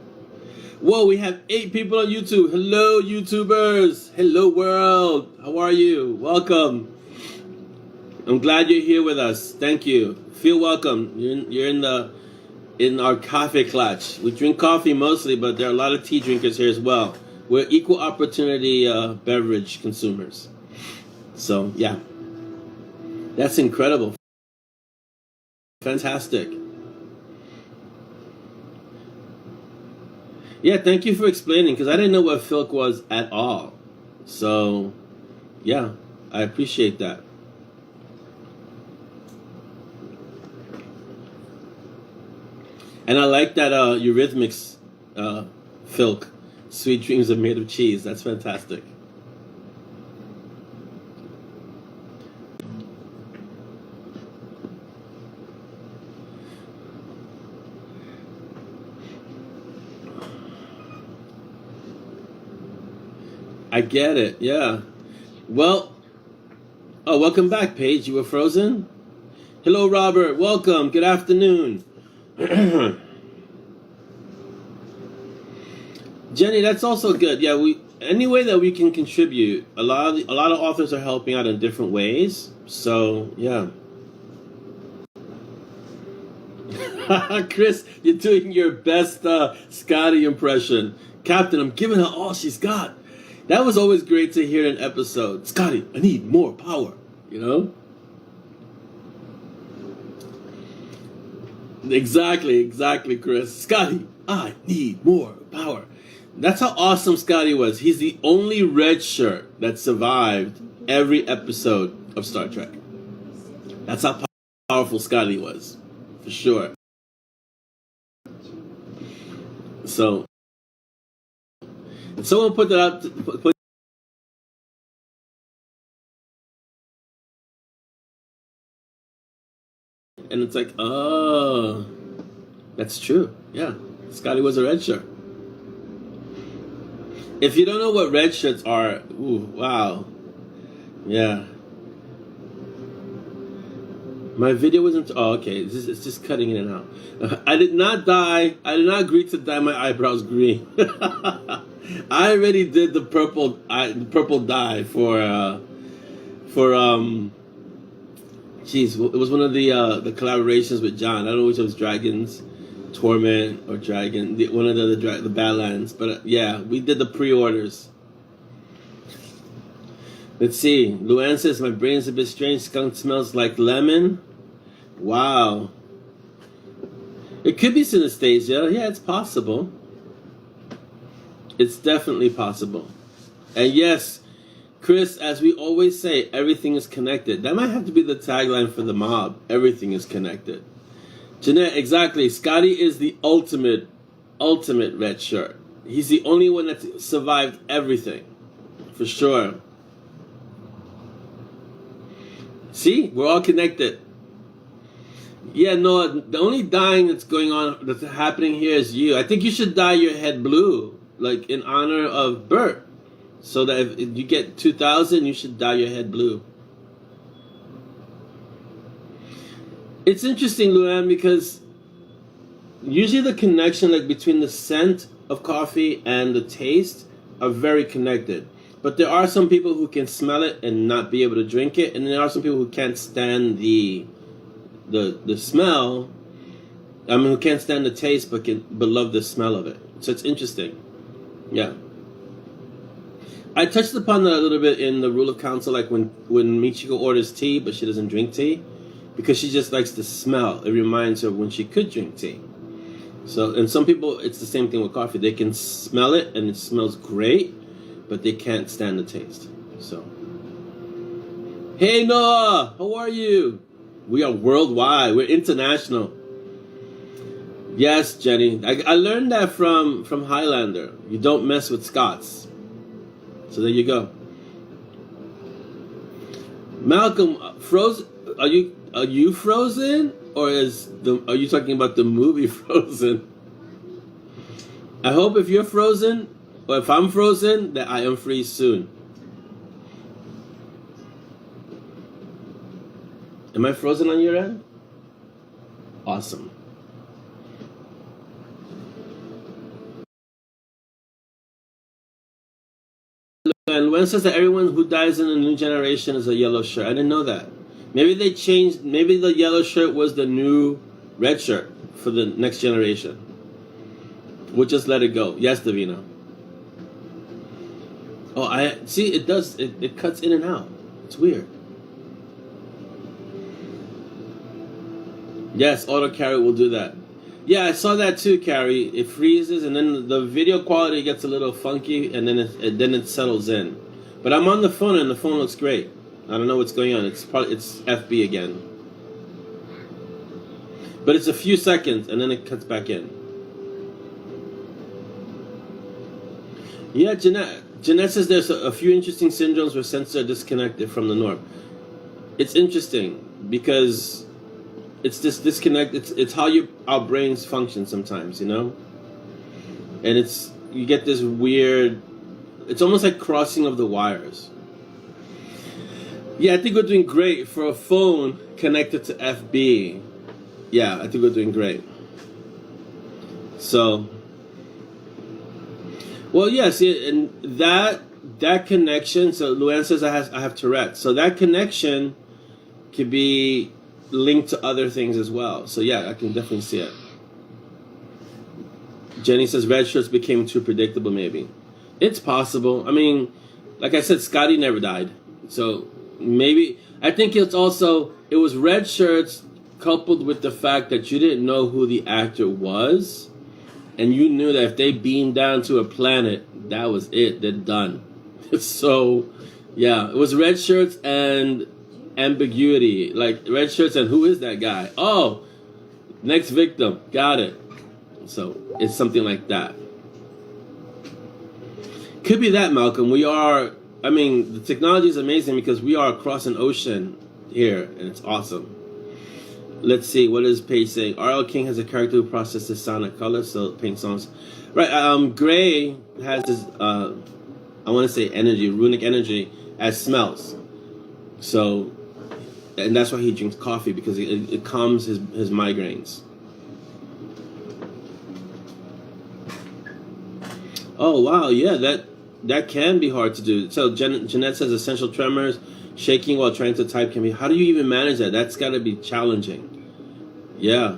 A: Whoa, we have 8 people on YouTube. Hello, YouTubers. Hello, world. How are you? Welcome. I'm glad you're here with us. Thank you. Feel welcome. You're in our coffee clutch. We drink coffee mostly, but there are a lot of tea drinkers here as well. We're equal opportunity beverage consumers. So, yeah. That's incredible. Fantastic. Yeah, thank you for explaining, because I didn't know what Filk was at all. So, yeah, I appreciate that. And I like that Eurythmics Filk, Sweet Dreams Are Made of Cheese. That's fantastic. I get it, yeah. Well, oh, welcome back, Paige. You were frozen? Hello, Robert. Welcome. Good afternoon. Jenny, that's also good. Yeah, any way that we can contribute. A lot of authors are helping out in different ways. So, yeah. Chris, you're doing your best Scotty impression. Captain, I'm giving her all she's got. That was always great to hear in an episode. Scotty, I need more power, you know? Exactly, Chris. Scotty, I need more power. That's how awesome Scotty was. He's the only red shirt that survived every episode of Star Trek. That's how powerful Scotty was, for sure. So, if someone put that out, and it's like, oh, that's true. Yeah, Scotty was a red shirt. If you don't know what red shirts are, ooh, wow, yeah. My video wasn't. Oh, okay. It's just cutting in and out. I did not dye. I did not agree to dye my eyebrows green. I already did the purple dye for Jeez, it was one of the collaborations with John. I don't know which of it was Dragons, Torment, or Dragon. One of the Badlands. But yeah, we did the pre-orders. Let's see. Luann says my brain's a bit strange. Skunk smells like lemon. Wow. It could be synesthesia. Yeah, it's possible. It's definitely possible. And yes, Chris, as we always say, everything is connected. That might have to be the tagline for the mob. Everything is connected. Jeanette, exactly. Scotty is the ultimate red shirt. He's the only one that survived everything. For sure. See? We're all connected. Yeah, no, the only dyeing that's going on, that's happening here is you. I think you should dye your head blue, like in honor of Bert. So that if you get 2,000, you should dye your head blue. It's interesting, Luann, because usually the connection like between the scent of coffee and the taste are very connected. But there are some people who can smell it and not be able to drink it, and there are some people who can't stand the smell. I mean, who can't stand the taste but love the smell of it. So it's interesting. Yeah. I touched upon that a little bit in the rule of counsel, like when Michiko orders tea, but she doesn't drink tea, because she just likes the smell. It reminds her when she could drink tea. So, and some people, it's the same thing with coffee. They can smell it, and it smells great, but they can't stand the taste. So, hey Noah, how are you? We are worldwide. We're international. Yes, Jenny. I learned that from Highlander. You don't mess with Scots. So there you go. Malcolm, Frozen. Are you Frozen, or are you talking about the movie Frozen? I hope if you're frozen, or if I'm frozen, that I am free soon. Am I frozen on your end? Awesome. And Wen says that everyone who dies in the new generation is a yellow shirt. I didn't know that. Maybe they changed. Maybe the yellow shirt was the new red shirt for the next generation. We'll just let it go. Yes, Davina. Oh, I see. It does. It cuts in and out. It's weird. Yes, auto carry will do that. Yeah, I saw that too, Carrie. It freezes, and then the video quality gets a little funky, and then it settles in. But I'm on the phone, and the phone looks great. I don't know what's going on. It's FB again. But it's a few seconds, and then it cuts back in. Yeah, Jeanette says there's a few interesting syndromes where senses are disconnected from the norm. It's interesting because it's this disconnect. It's how our brains function sometimes, you know. And you get this weird. It's almost like crossing of the wires. Yeah, I think we're doing great for a phone connected to FB. Yeah, I think we're doing great. So, well, yes, and that connection. So Luann says I have Tourette. So that connection could be linked to other things as well. So yeah, I can definitely see it. Jenny says red shirts became too predictable. Maybe it's possible. I mean, like I said, Scotty never died, so maybe I think it was red shirts coupled with the fact that you didn't know who the actor was, and you knew that if they beamed down to a planet, that was it. They're done. So yeah, it was red shirts and ambiguity, like red shirts and who is that guy? Oh, next victim. Got it. So it's something like that. Could be that, Malcolm. The technology is amazing because we are across an ocean here, and it's awesome. Let's see, what is Paige saying? R.L. King has a character who processes sound and color, so paint songs. Right, Gray has this, I want to say energy, runic energy, as smells. So, and that's why he drinks coffee, because it calms his migraines. Oh, wow, yeah, that can be hard to do. So Jeanette says essential tremors, shaking while trying to type can be... How do you even manage that? That's got to be challenging. Yeah.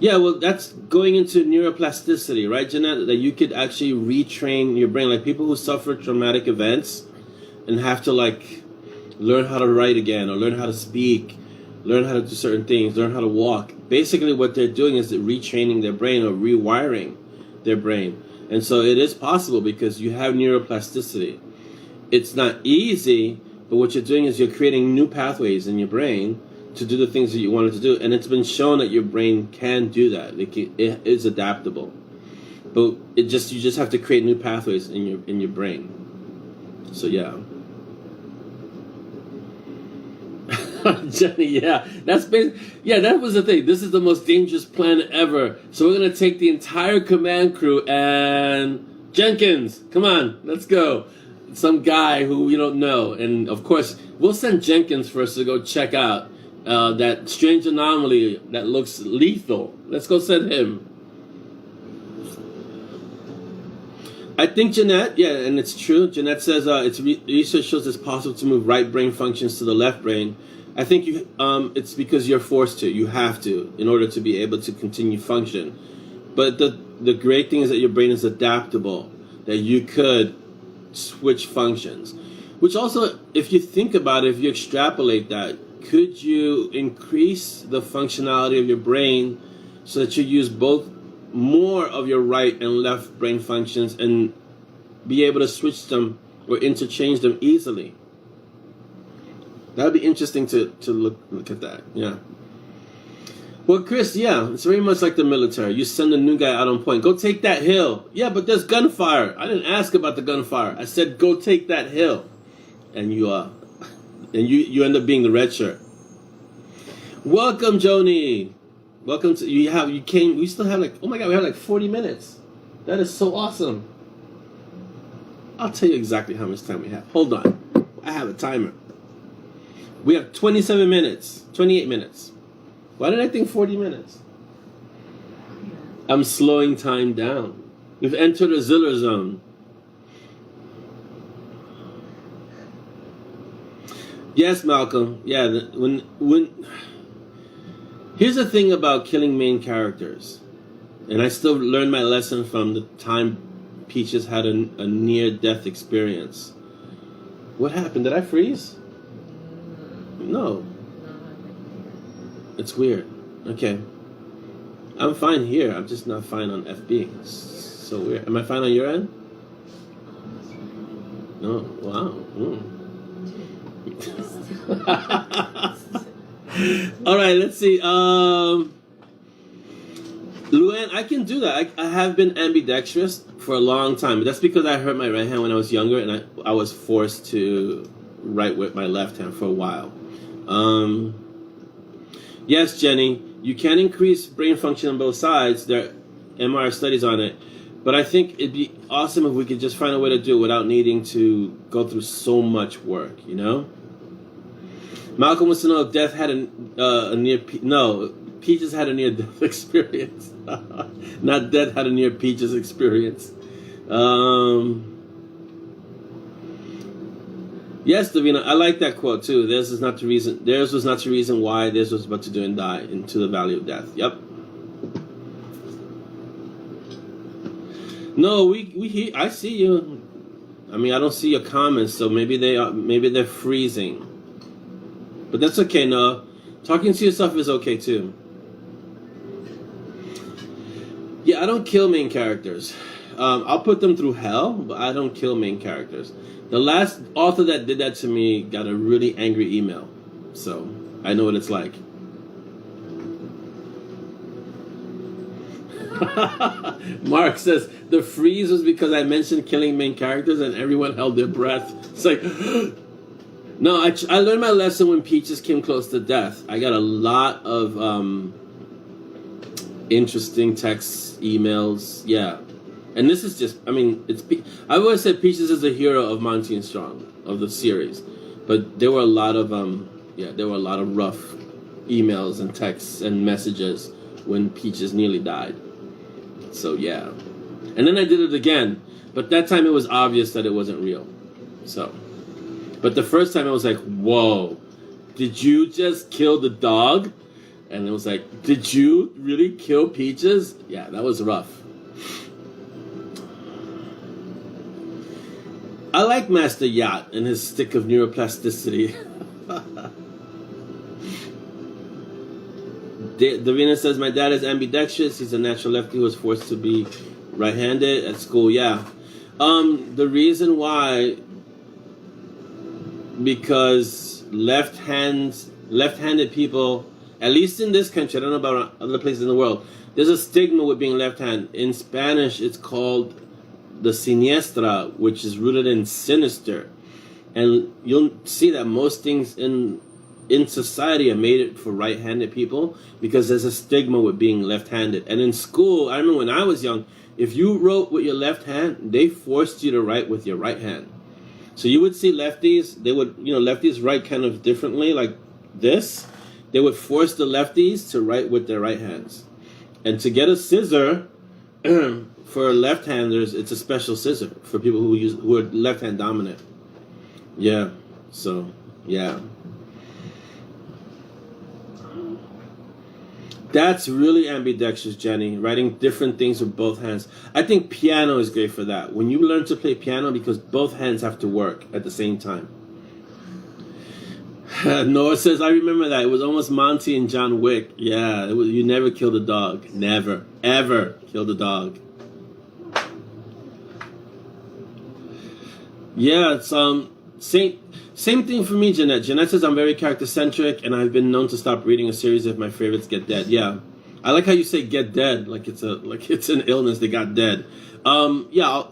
A: Yeah, well, that's going into neuroplasticity, right, Jeanette? That you could actually retrain your brain. Like people who suffer traumatic events and have to, like, learn how to write again or learn how to speak, learn how to do certain things, learn how to walk. Basically what they're doing is retraining their brain or rewiring their brain. And so it is possible because you have neuroplasticity. It's not easy, but what you're doing is you're creating new pathways in your brain to do the things that you wanted to do. And it's been shown that your brain can do that. It is adaptable. But you just have to create new pathways in your brain. So yeah. Jenny, yeah. That was the thing. This is the most dangerous planet ever. So we're gonna take the entire command crew and Jenkins, come on, let's go. Some guy who we don't know, and of course we'll send Jenkins first to go check out that strange anomaly that looks lethal. Let's go send him. I think Jeanette, yeah, and it's true. Jeanette says research shows it's possible to move right brain functions to the left brain. I think it's because you're forced to. You have to in order to be able to continue function. But the great thing is that your brain is adaptable. That you could switch functions. Which also, if you think about it, if you extrapolate that, could you increase the functionality of your brain so that you use both more of your right and left brain functions and be able to switch them or interchange them easily? That would be interesting to look at that. Yeah. Well, Chris, yeah, it's very much like the military. You send a new guy out on point. Go take that hill. Yeah, but there's gunfire. I didn't ask about the gunfire. I said go take that hill. And you end up being the red shirt. Welcome, Joni. Welcome to we still have like, oh my god, we have like 40 minutes. That is so awesome. I'll tell you exactly how much time we have. Hold on. I have a timer. We have 27 minutes. 28 minutes. Why did I think 40 minutes? I'm slowing time down. We've entered a ZAZZLE zone. Yes, Malcolm. Yeah, when here's the thing about killing main characters, and I still learned my lesson from the time Peaches had a near-death experience. What happened? Did I freeze? No. It's weird. Okay. I'm fine here. I'm just not fine on FB. It's so weird. Am I fine on your end? No. Wow. All right, let's see. Luann, I can do that. I have been ambidextrous for a long time, but that's because I hurt my right hand when I was younger, and I was forced to write with my left hand for a while. Yes, Jenny, you can increase brain function on both sides. There are MRI studies on it, but I think it'd be awesome if we could just find a way to do it without needing to go through so much work, you know? Malcolm wants to know if Death had a near... No, Peaches had a near-death experience. Not Death had a near Peaches experience. Yes, Davina, I like that quote too. Theirs was not the reason why theirs was about to do and die into the valley of death. Yep. No, I see you. I mean, I don't see your comments, so maybe they're freezing. But that's okay, Noah. Talking to yourself is okay too. Yeah, I don't kill main characters. I'll put them through hell, but I don't kill main characters. The last author that did that to me got a really angry email. So, I know what it's like. Mark says, the freeze was because I mentioned killing main characters and everyone held their breath. It's like... No, I learned my lesson when Peaches came close to death. I got a lot of interesting texts, emails, yeah. And this is just, I mean, I always said Peaches is the hero of Monty and Strong, of the series. But there were a lot of, rough emails and texts and messages when Peaches nearly died. So, yeah. And then I did it again. But that time it was obvious that it wasn't real. So... But the first time I was like, whoa, did you just kill the dog? And it was like, did you really kill Peaches? Yeah, that was rough. I like Master Yacht and his stick of neuroplasticity. Davina says, my dad is ambidextrous. He's a natural lefty who was forced to be right-handed at school. Yeah. The reason why... Because left-handed people, at least in this country, I don't know about other places in the world, there's a stigma with being left-handed. In Spanish, it's called the siniestra, which is rooted in sinister. And you'll see that most things in society are made for right-handed people because there's a stigma with being left-handed. And in school, I remember when I was young, if you wrote with your left hand, they forced you to write with your right hand. So you would see lefties, lefties write kind of differently, like this. They would force the lefties to write with their right hands. And to get a scissor, for left-handers, it's a special scissor for people who are left-hand dominant. Yeah, so, yeah. That's really ambidextrous, Jenny. Writing different things with both hands. I think piano is great for that. When you learn to play piano, because both hands have to work at the same time. Noah says, I remember that. It was almost Monty and John Wick. Yeah, it was, you never killed a dog. Never, ever killed a dog. Yeah, it's same thing for me, Jeanette. Jeanette says I'm very character-centric, and I've been known to stop reading a series if my favorites get dead. Yeah, I like how you say "get dead," like it's an illness. They got dead. Yeah,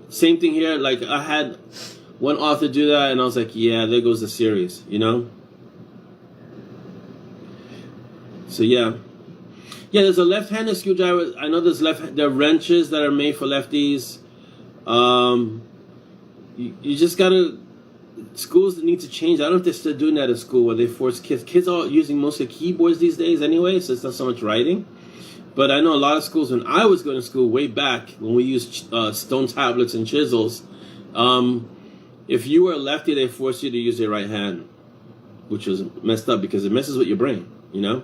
A: same thing here. Like I had one author do that, and I was like, yeah, there goes the series, you know. So yeah. There's a left-handed screwdriver. I know there are wrenches that are made for lefties. You just gotta. Schools need to change. I don't know if they're still doing that at school where they force kids. Kids are using mostly keyboards these days anyway, so it's not so much writing. But I know a lot of schools, when I was going to school way back, when we used stone tablets and chisels, if you were a lefty, they forced you to use your right hand, which was messed up because it messes with your brain, you know?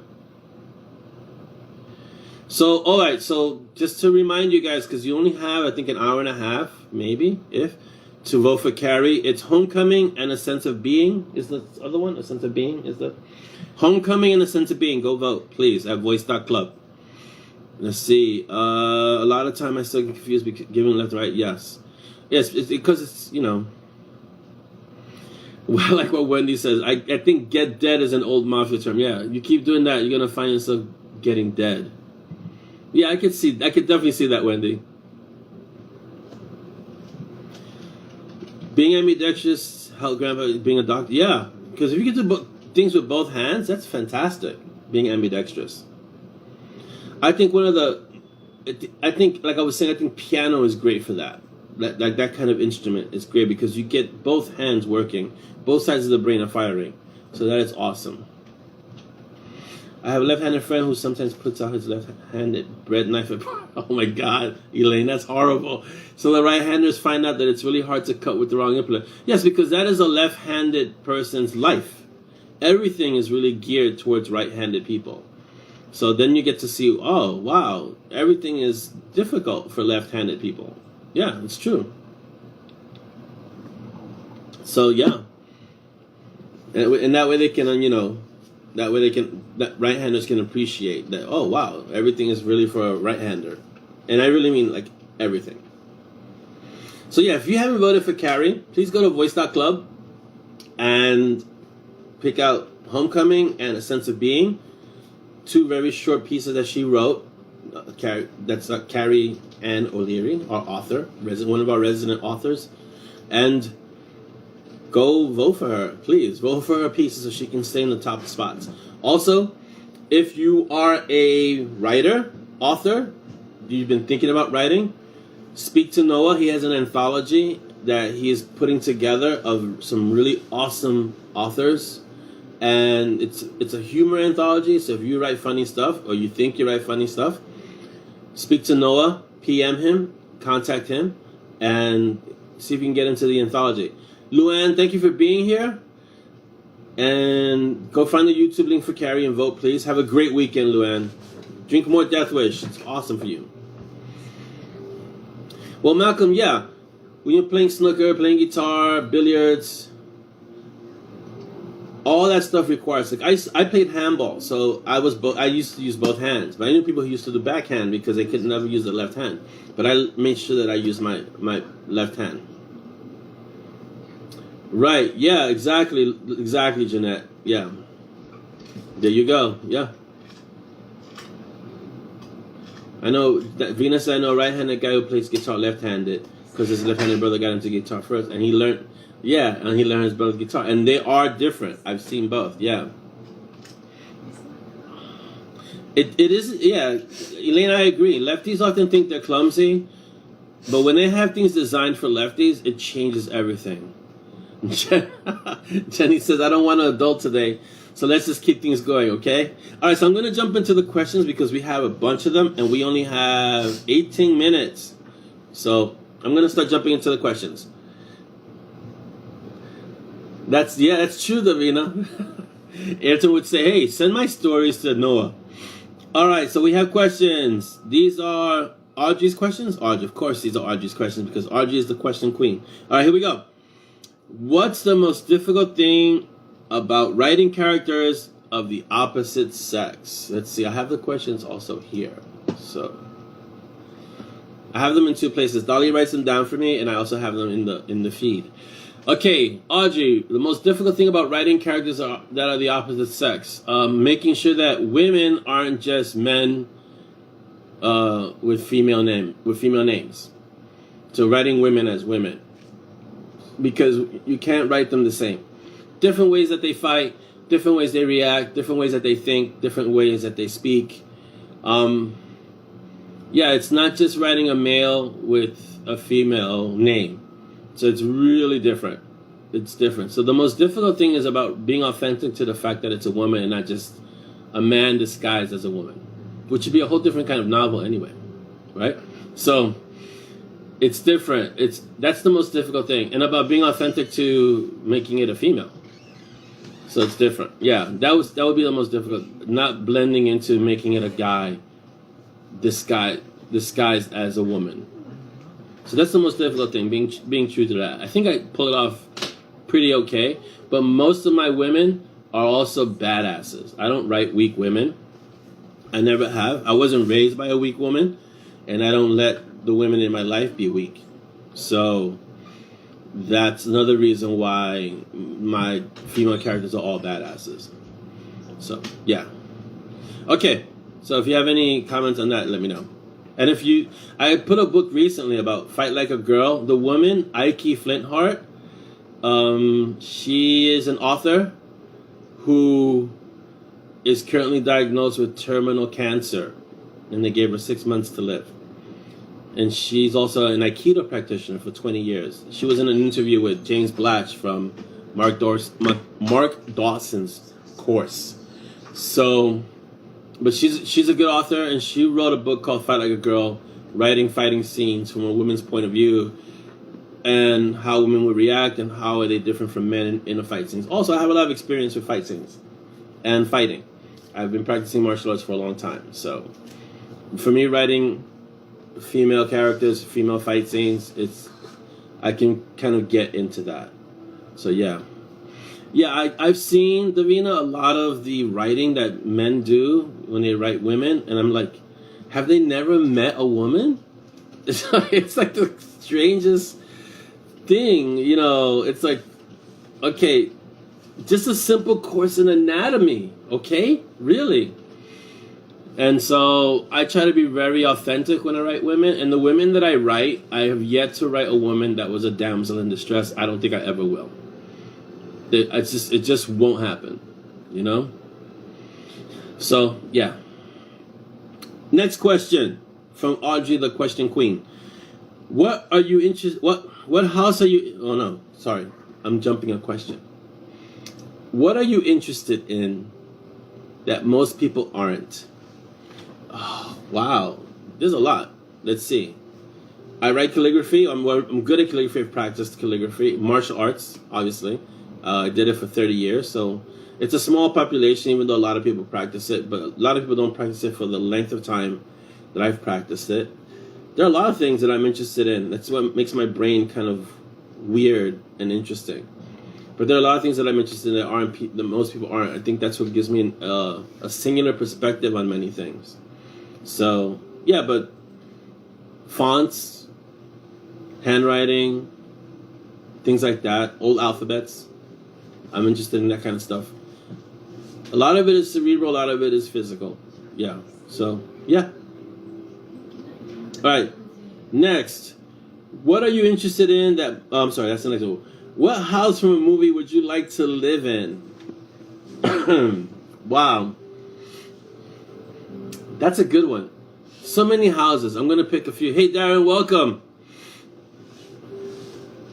A: So, all right, so just to remind you guys, because you only have, I think, an hour and a half, maybe, to vote for Carrie. It's Homecoming and A Sense of Being is the other one. A Sense of Being is the Homecoming and A Sense of Being. Go vote, please, at voice.club. Let's see. A lot of time I still get confused giving left and right. Yes, it's because it's, you know, well, like what Wendy says. I think get dead is an old mafia term. Yeah, you keep doing that, you're gonna find yourself getting dead. Yeah, I could definitely see that, Wendy. Being ambidextrous, help grandpa being a doctor. Yeah, because if you can do things with both hands, that's fantastic. Being ambidextrous. I think like I was saying, I think piano is great for that. That kind of instrument is great because you get both hands working, both sides of the brain are firing. So that is awesome. I have a left-handed friend who sometimes puts out his left-handed bread knife. Oh my God, Elaine, that's horrible. So the right-handers find out that it's really hard to cut with the wrong implement. Yes, because that is a left-handed person's life. Everything is really geared towards right-handed people. So then you get to see, oh, wow, everything is difficult for left-handed people. Yeah, it's true. So yeah. And that way they can, you know, that right-handers can appreciate that, oh, wow, everything is really for a right-hander. And I really mean, like, everything. So, yeah, if you haven't voted for Carrie, please go to voice.club and pick out Homecoming and A Sense of Being, two very short pieces that she wrote. That's Carrie Ann O'Leary, our author, one of our resident authors. And go vote for her, please. Vote for her pieces so she can stay in the top spots. Also, if you are a writer, author, you've been thinking about writing, speak to Noah. He has an anthology that he is putting together of some really awesome authors. And it's a humor anthology, so if you write funny stuff, or you think you write funny stuff, speak to Noah, PM him, contact him, and see if you can get into the anthology. Luann, thank you for being here. And go find the YouTube link for Carrie and vote, please. Have a great weekend, Luann. Drink more Death Wish. It's awesome for you. Well, Malcolm, yeah. When you're playing snooker, playing guitar, billiards, all that stuff requires, like I played handball, so I used to use both hands. But I knew people who used to do backhand because they could never use the left hand. But I made sure that I used my left hand. Right, yeah, exactly, Jeanette. Yeah. There you go, yeah. I know, Venus, I know a right-handed guy who plays guitar left-handed because his left-handed brother got into guitar first, and he learned his brother's guitar. And they are different. I've seen both, yeah. It is, yeah, Elaine, I agree. Lefties often think they're clumsy, but when they have things designed for lefties, it changes everything. Jenny says, I don't want an adult today, so let's just keep things going, okay? All right, so I'm going to jump into the questions because we have a bunch of them, and we only have 18 minutes. So I'm going to start jumping into the questions. That's true, Davina. Ayrton would say, hey, send my stories to Noah. All right, so we have questions. These are Audrey's questions. Audrey, of course, these are Audrey's questions because Audrey is the question queen. All right, here we go. What's the most difficult thing about writing characters of the opposite sex? Let's see. I have the questions also here. So I have them in two places. Dolly writes them down for me, and I also have them in the feed. Okay, Audrey, the most difficult thing about writing characters that are the opposite sex, making sure that women aren't just men with female names. So writing women as women, because you can't write them the same. Different ways that they fight, different ways they react, different ways that they think, different ways that they speak. Yeah, it's not just writing a male with a female name. So it's really different. It's different. So the most difficult thing is about being authentic to the fact that it's a woman and not just a man disguised as a woman, which would be a whole different kind of novel anyway, right? So it's different. That's the most difficult thing. And about being authentic to making it a female. So it's different. Yeah, that would be the most difficult. Not blending into making it a guy disguised as a woman. So that's the most difficult thing, being true to that. I think I pull it off pretty okay, but most of my women are also badasses. I don't write weak women. I never have. I wasn't raised by a weak woman, and I don't let the women in my life be weak. So that's another reason why my female characters are all badasses. So, yeah. Okay, so if you have any comments on that, let me know. And I put a book recently about Fight Like a Girl. The woman, Ike Flintheart, she is an author who is currently diagnosed with terminal cancer, and they gave her 6 months to live. And she's also an Aikido practitioner for 20 years. She was in an interview with James Blatch from Mark Dawson's course. So, but she's a good author, and she wrote a book called Fight Like a Girl, writing fighting scenes from a woman's point of view, and how women would react, and how are they different from men in the fight scenes. Also, I have a lot of experience with fight scenes and fighting. I've been practicing martial arts for a long time. So, for me, writing female characters, female fight scenes, I can kind of get into that. So, yeah. Yeah, I've seen, Davina, a lot of the writing that men do when they write women, and I'm like, have they never met a woman? It's like the strangest thing, you know. It's like, okay, just a simple course in anatomy, okay? Really? And so I try to be very authentic when I write women, and the women that I write, I have yet to write a woman that was a damsel in distress. I don't think I ever will. It just won't happen, you know? So, yeah. Next question from Audrey, the question queen. What are you interested, what house are you, oh no, sorry, I'm jumping a question. What are you interested in that most people aren't? Oh, wow, there's a lot. Let's see. I write calligraphy. I'm good at calligraphy. I've practiced calligraphy. Martial arts, obviously. I did it for 30 years, so it's a small population, even though a lot of people practice it, but a lot of people don't practice it for the length of time that I've practiced it. There are a lot of things that I'm interested in. That's what makes my brain kind of weird and interesting. But there are a lot of things that I'm interested in that most people aren't. I think that's what gives me a singular perspective on many things. So, yeah, but fonts, handwriting, things like that, old alphabets, I'm interested in that kind of stuff. A lot of it is cerebral, a lot of it is physical. Yeah, so, yeah. All right, next. What are you interested in that... I'm sorry, that's the next one. What house from a movie would you like to live in? Wow. That's a good one. So many houses. I'm going to pick a few. Hey, Darren, welcome.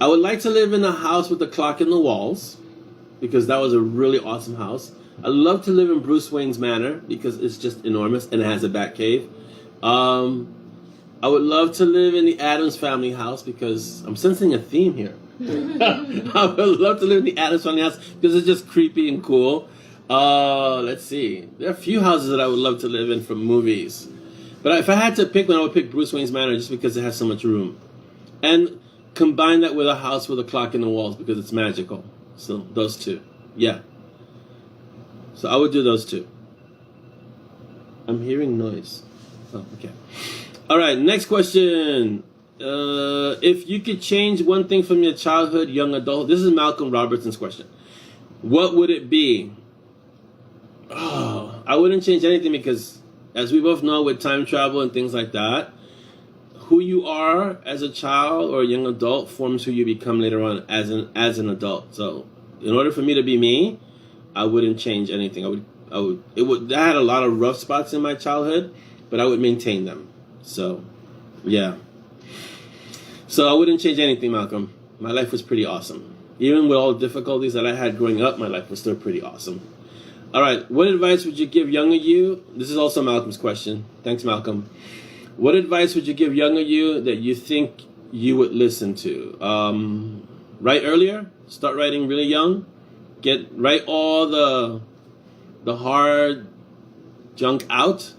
A: I would like to live in a house with a clock in the walls, because that was a really awesome house. I love to live in Bruce Wayne's manor because it's just enormous and it has a bat cave. I would love to live in the Addams Family house because I'm sensing a theme here. I would love to live in the Addams Family house because it's just creepy and cool. Let's see. There are a few houses that I would love to live in from movies. But if I had to pick one, I would pick Bruce Wayne's Manor just because it has so much room. And combine that with a house with a clock in the walls because it's magical. So those two. Yeah. So I would do those two. I'm hearing noise. Oh, okay. All right, next question. If you could change one thing from your childhood, young adult, this is Malcolm Robertson's question. What would it be? Oh, I wouldn't change anything because, as we both know, with time travel and things like that, who you are as a child or a young adult forms who you become later on as an adult. So, in order for me to be me, I wouldn't change anything. I had a lot of rough spots in my childhood, but I would maintain them. So, yeah. So I wouldn't change anything, Malcolm. My life was pretty awesome. Even with all the difficulties that I had growing up, my life was still pretty awesome. All right, what advice would you give younger you? This is also Malcolm's question. Thanks, Malcolm. What advice would you give younger you that you think you would listen to? Write earlier. Start writing really young. Write all the hard junk out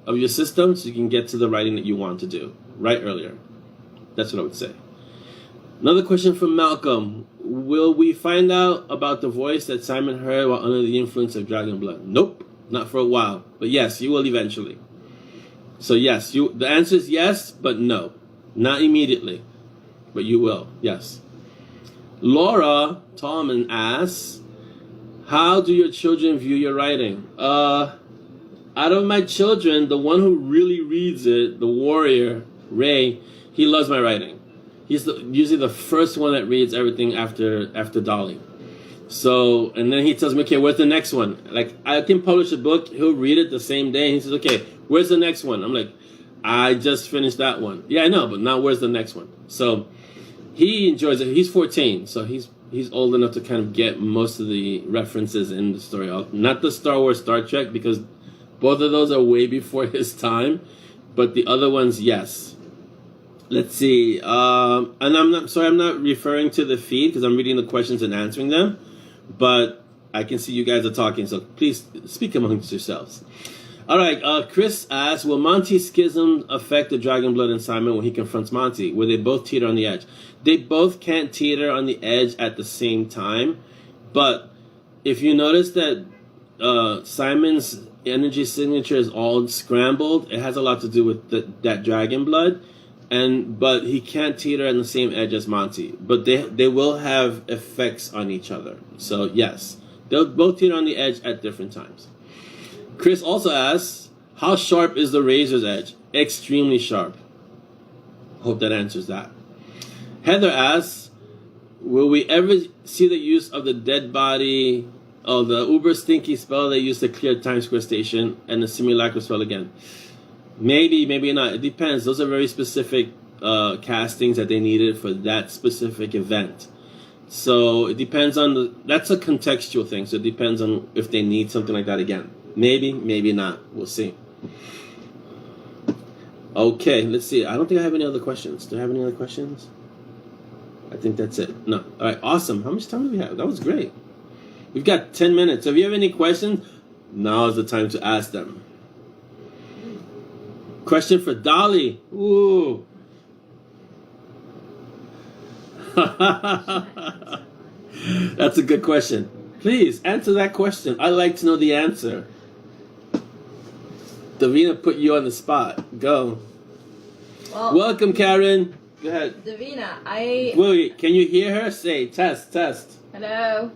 A: of your system so you can get to the writing that you want to do. Write earlier. That's what I would say. Another question from Malcolm. Will we find out about the voice that Simon heard while under the influence of dragon blood? Nope, not for a while. But yes, you will eventually. So yes, the answer is yes, but no. Not immediately. But you will, yes. Laura Tallman asks, how do your children view your writing? Out of my children, the one who really reads it, the warrior, Ray, he loves my writing. He's usually the first one that reads everything after Dolly. So, and then he tells me, okay, where's the next one? Like, I can publish a book, he'll read it the same day, and he says, okay, where's the next one? I'm like, I just finished that one. Yeah, I know, but now where's the next one? So, he enjoys it. He's 14, so he's old enough to kind of get most of the references in the story. Not the Star Wars, Star Trek, because both of those are way before his time, but the other ones, yes. Let's see. And I'm not referring to the feed because I'm reading the questions and answering them, but I can see you guys are talking, so please speak amongst yourselves. All right. Chris asks, will Monty's schism affect the dragon blood in Simon when he confronts Monty? Will they both teeter on the edge? They both can't teeter on the edge at the same time, but if you notice that Simon's energy signature is all scrambled, it has a lot to do with that dragon blood. But he can't teeter on the same edge as Monty. But they will have effects on each other. So yes, they'll both teeter on the edge at different times. Chris also asks, how sharp is the razor's edge? Extremely sharp. Hope that answers that. Heather asks, will we ever see the use of the dead body, the uber stinky spell they used to clear Times Square Station and the simulacrum spell again? Maybe, maybe not. It depends. Those are very specific castings that they needed for that specific event. So it depends on that's a contextual thing. So it depends on if they need something like that again. Maybe, maybe not. We'll see. Okay, let's see. I don't think I have any other questions. Do I have any other questions? I think that's it. No. All right, awesome. How much time do we have? That was great. We've got 10 minutes. So if you have any questions, now is the time to ask them. Question for Dolly. Ooh. That's a good question. Please answer that question. I'd like to know the answer. Davina put you on the spot. Go.
B: Well,
A: welcome, Karen. Go ahead.
B: Davina,
A: Wait, can you hear her? Say, test.
B: Hello.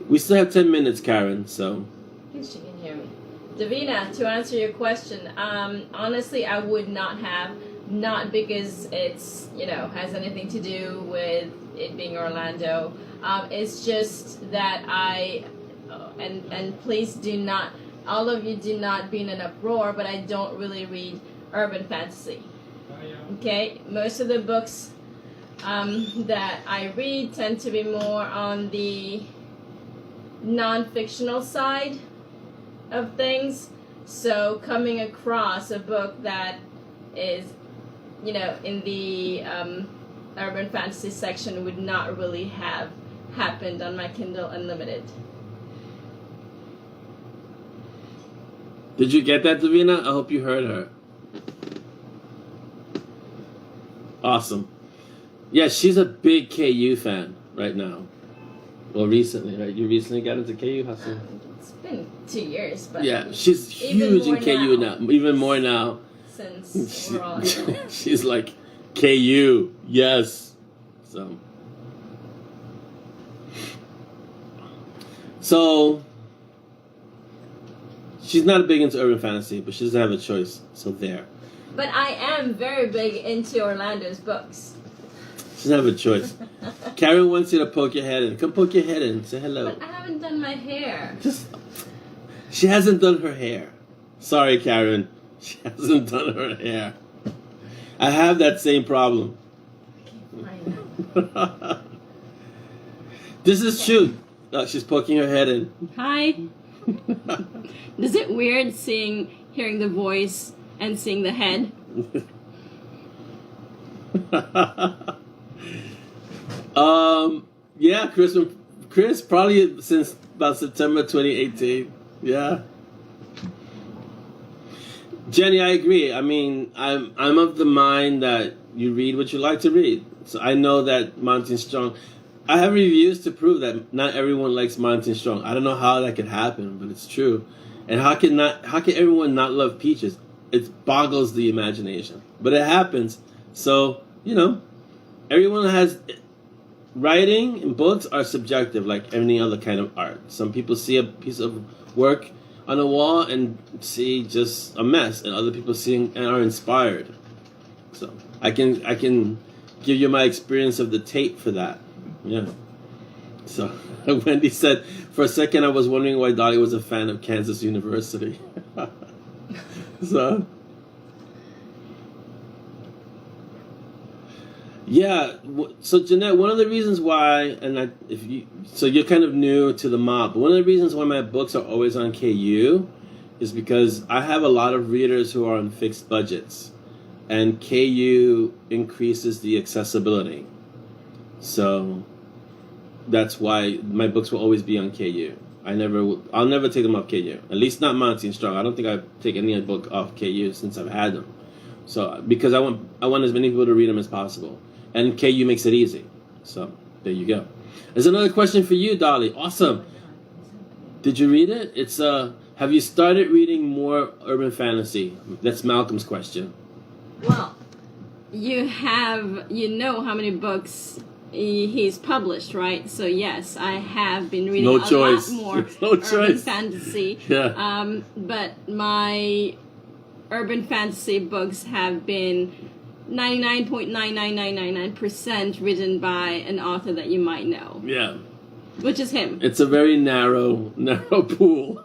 A: We still have 10 minutes, Karen, so.
B: I think she can hear me. Davina, to answer your question, honestly, I would not have, not because it's, has anything to do with it being Orlando. It's just that and please do not, all of you do not be in an uproar, but I don't really read urban fantasy. Okay? Most of the books that I read tend to be more on the non-fictional side of things. So coming across a book that is, in the urban fantasy section would not really have happened on my Kindle Unlimited.
A: Did you get that, Davina? I hope you heard her. Awesome. Yeah, she's a big KU fan right now. Well, recently, right? You recently got into KU? How soon?
B: It's been 2 years, but
A: yeah, she's huge in KU now. Even more now.
B: Since we're all
A: she's like, KU, yes. So, she's not big into urban fantasy, but she doesn't have a choice. So there.
B: But I am very big into Orlando's books.
A: She doesn't have a choice. Karen wants you to poke your head in. Come poke your head in. Say hello.
B: But I haven't done my hair.
A: She hasn't done her hair. Sorry, Karen. She hasn't done her hair. I have that same problem.
B: Okay,
A: This is true. Oh, she's poking her head in.
C: Hi. Is it weird hearing the voice and seeing the head?
A: Yeah, Chris probably since about September 2018. Yeah. Jenny, I agree. I mean, I'm of the mind that you read what you like to read. So I know that Monty Strong. I have reviews to prove that not everyone likes Monty Strong. I don't know how that could happen, but it's true. And how can everyone not love Peaches? It boggles the imagination, but it happens. So everyone has. Writing and books are subjective, like any other kind of art. Some people see a piece of work on a wall and see just a mess, and other people see and are inspired. So I can give you my experience of the tape for that. Yeah. So Wendy said, for a second I was wondering why Dolly was a fan of Kansas University. So. Yeah, so Jeanette, one of the reasons why, so you're kind of new to the mob, but one of the reasons why my books are always on KU is because I have a lot of readers who are on fixed budgets, and KU increases the accessibility. So that's why my books will always be on KU. I'll never take them off KU. At least not Monty and Strong. I don't think I've taken any book off KU since I've had them. So because I want as many people to read them as possible. And KU makes it easy. So, there you go. There's another question for you, Dolly. Awesome. Did you read it? It's, have you started reading more urban fantasy? That's Malcolm's question.
C: Well, you know how many books he's published, right? So, yes, I have been reading a lot more urban fantasy.
A: Yeah.
C: But my urban fantasy books have been 99.99999% written by an author that you might know.
A: Yeah.
C: Which is him.
A: It's a very narrow pool.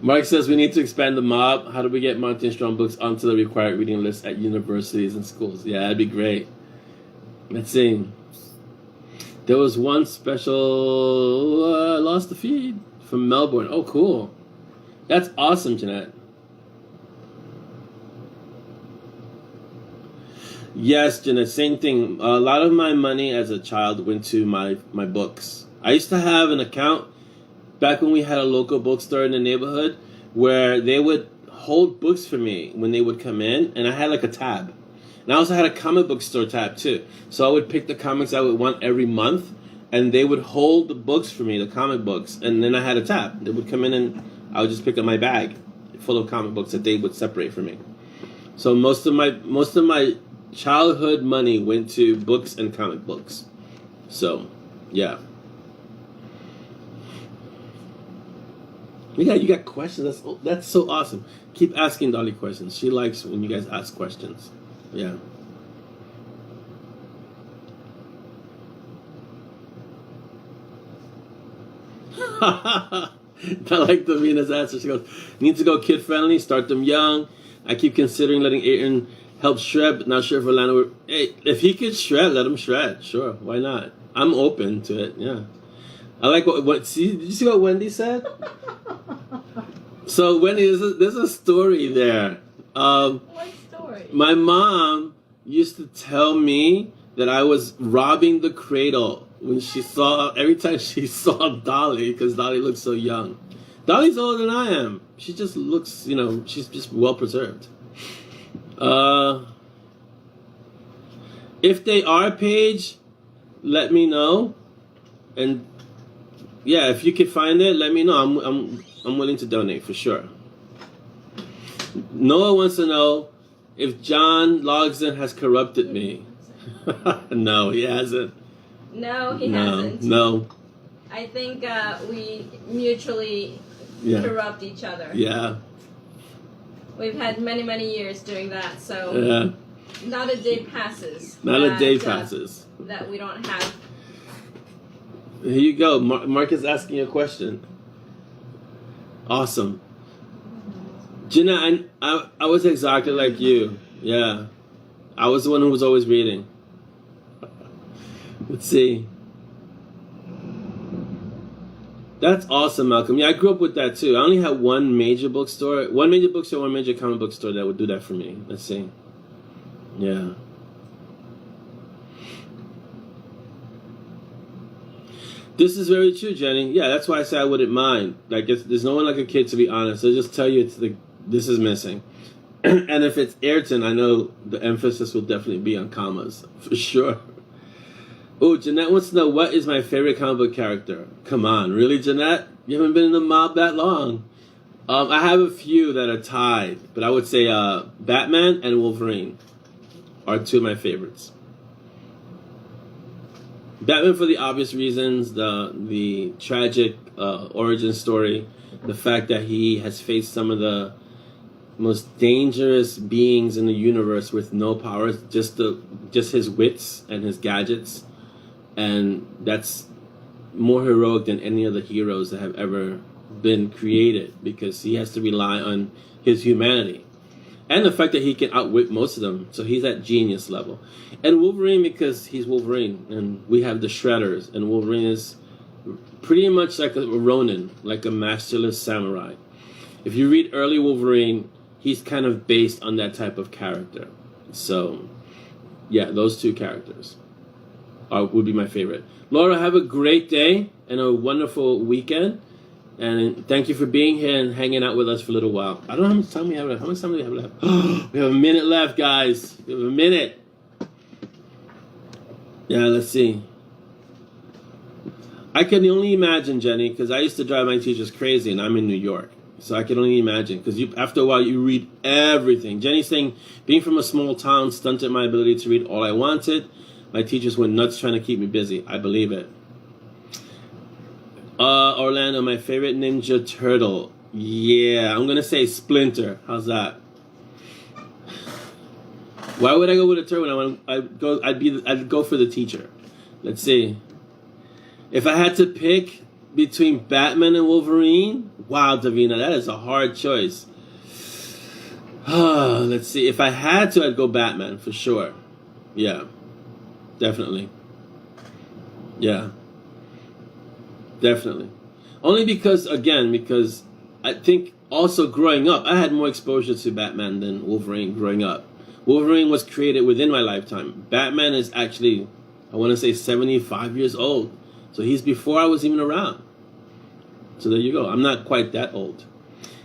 A: Mark says we need to expand the mob. How do we get Monty and Strong books onto the required reading list at universities and schools? Yeah, that'd be great. Let's see. There was one special, I lost the feed, from Melbourne. Oh, cool. That's awesome, Jeanette. Yes, Jenna, same thing. A lot of my money as a child went to my books. I used to have an account back when we had a local bookstore in the neighborhood where they would hold books for me when they would come in, and I had like a tab. And I also had a comic book store tab too. So I would pick the comics I would want every month, and they would hold the books for me, the comic books, and then I had a tab. They would come in and I would just pick up my bag full of comic books that they would separate for me. So most of my childhood money went to books and comic books. So, yeah. Yeah, you got questions. That's so awesome. Keep asking Dolly questions. She likes when you guys ask questions. Yeah. I like Davina's answer. She goes, need to go kid friendly, start them young. I keep considering letting Aiden help shred, but not sure if Orlando. Hey, if he could shred, let him shred. Sure, why not? I'm open to it. Yeah, I like what. See, did you see what Wendy said? So Wendy, there's a story there.
B: What story?
A: My mom used to tell me that I was robbing the cradle when she saw, every time she saw Dolly, because Dolly looks so young. Dolly's older than I am. She just looks, you know, she's just well preserved. If they are, Paige, let me know. And yeah, if you can find it, let me know. I'm willing to donate for sure. Noah wants to know if John Logsdon has corrupted me. No, he hasn't.
B: No, he hasn't.
A: No.
B: I think we mutually corrupt each other.
A: Yeah.
B: We've had many, many years doing that, so not a day passes. That we don't have.
A: Here you go. Mark is asking a question. Awesome. Jenna, I was exactly like you. Yeah. I was the one who was always reading. Let's see. That's awesome, Malcolm. Yeah, I grew up with that too. I only had one major bookstore, one major comic book store that would do that for me. Let's see. Yeah. This is very true, Jenny. Yeah, that's why I say I wouldn't mind. Like, there's no one like a kid, to be honest. They'll just tell you this is missing. And if it's Ayrton, I know the emphasis will definitely be on commas, for sure. Oh, Jeanette wants to know, what is my favorite comic book character? Come on, really, Jeanette? You haven't been in the mob that long. I have a few that are tied, but I would say Batman and Wolverine are two of my favorites. Batman for the obvious reasons, the tragic origin story, the fact that he has faced some of the most dangerous beings in the universe with no powers, just his wits and his gadgets, and that's more heroic than any of the heroes that have ever been created, because he has to rely on his humanity. And the fact that he can outwit most of them. So he's at genius level. And Wolverine, because he's Wolverine. And we have the Shredders. And Wolverine is pretty much like a Ronin. Like a masterless samurai. If you read early Wolverine, he's kind of based on that type of character. So, yeah, those two characters would be my favorite. Laura, have a great day and a wonderful weekend. And thank you for being here and hanging out with us for a little while. I don't know how much time we have left. How much time do we have left? We have a minute left, guys. We have a minute. Yeah, let's see. I can only imagine, Jenny, because I used to drive my teachers crazy, and I'm in New York. So I can only imagine, because after a while, you read everything. Jenny's saying, being from a small town stunted my ability to read all I wanted. My teachers went nuts trying to keep me busy. I believe it. Orlando, my favorite Ninja Turtle. Yeah, I'm gonna say Splinter. How's that? Why would I go with a turtle when I'd go for the teacher? Let's see. If I had to pick between Batman and Wolverine, wow, Davina, that is a hard choice. Let's see. If I had to, I'd go Batman for sure. Yeah, definitely. Yeah. Definitely. Only because I think also growing up, I had more exposure to Batman than Wolverine growing up. Wolverine was created within my lifetime. Batman is actually, I want to say 75 years old. So he's before I was even around. So there you go. I'm not quite that old.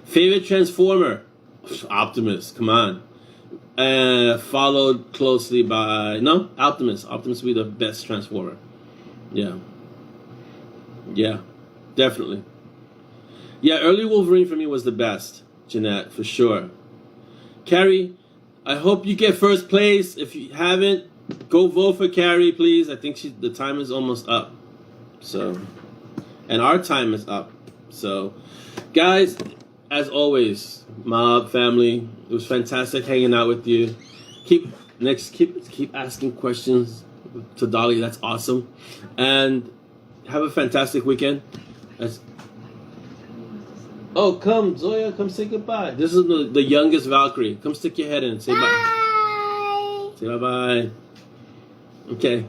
A: Favorite Transformer? Optimus. Come on. Followed closely by, no, Optimus. Optimus would be the best Transformer. Yeah. Yeah, definitely. Yeah, early Wolverine for me was the best, Jeanette, for sure. Carrie, I hope you get first place. If you haven't, go vote for Carrie, please. I think the time is almost up. So, and our time is up. So, guys, as always, mob family, it was fantastic hanging out with you. Keep asking questions to Dolly. That's awesome. And have a fantastic weekend. Oh, come, Zoya, come say goodbye. This is the youngest Valkyrie. Come stick your head in and say bye. Say bye-bye. Okay.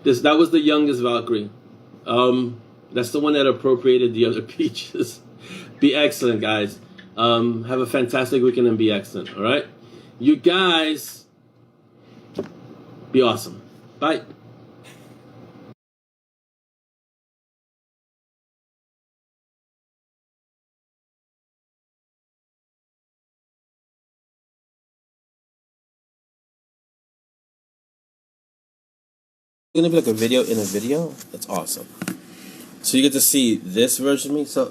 A: That was the youngest Valkyrie. That's the one that appropriated the other peaches. Be excellent, guys. Have a fantastic weekend and be excellent, all right? You guys, be awesome. Bye. gonna be like a video in a video. That's awesome. So you get to see this version of me. So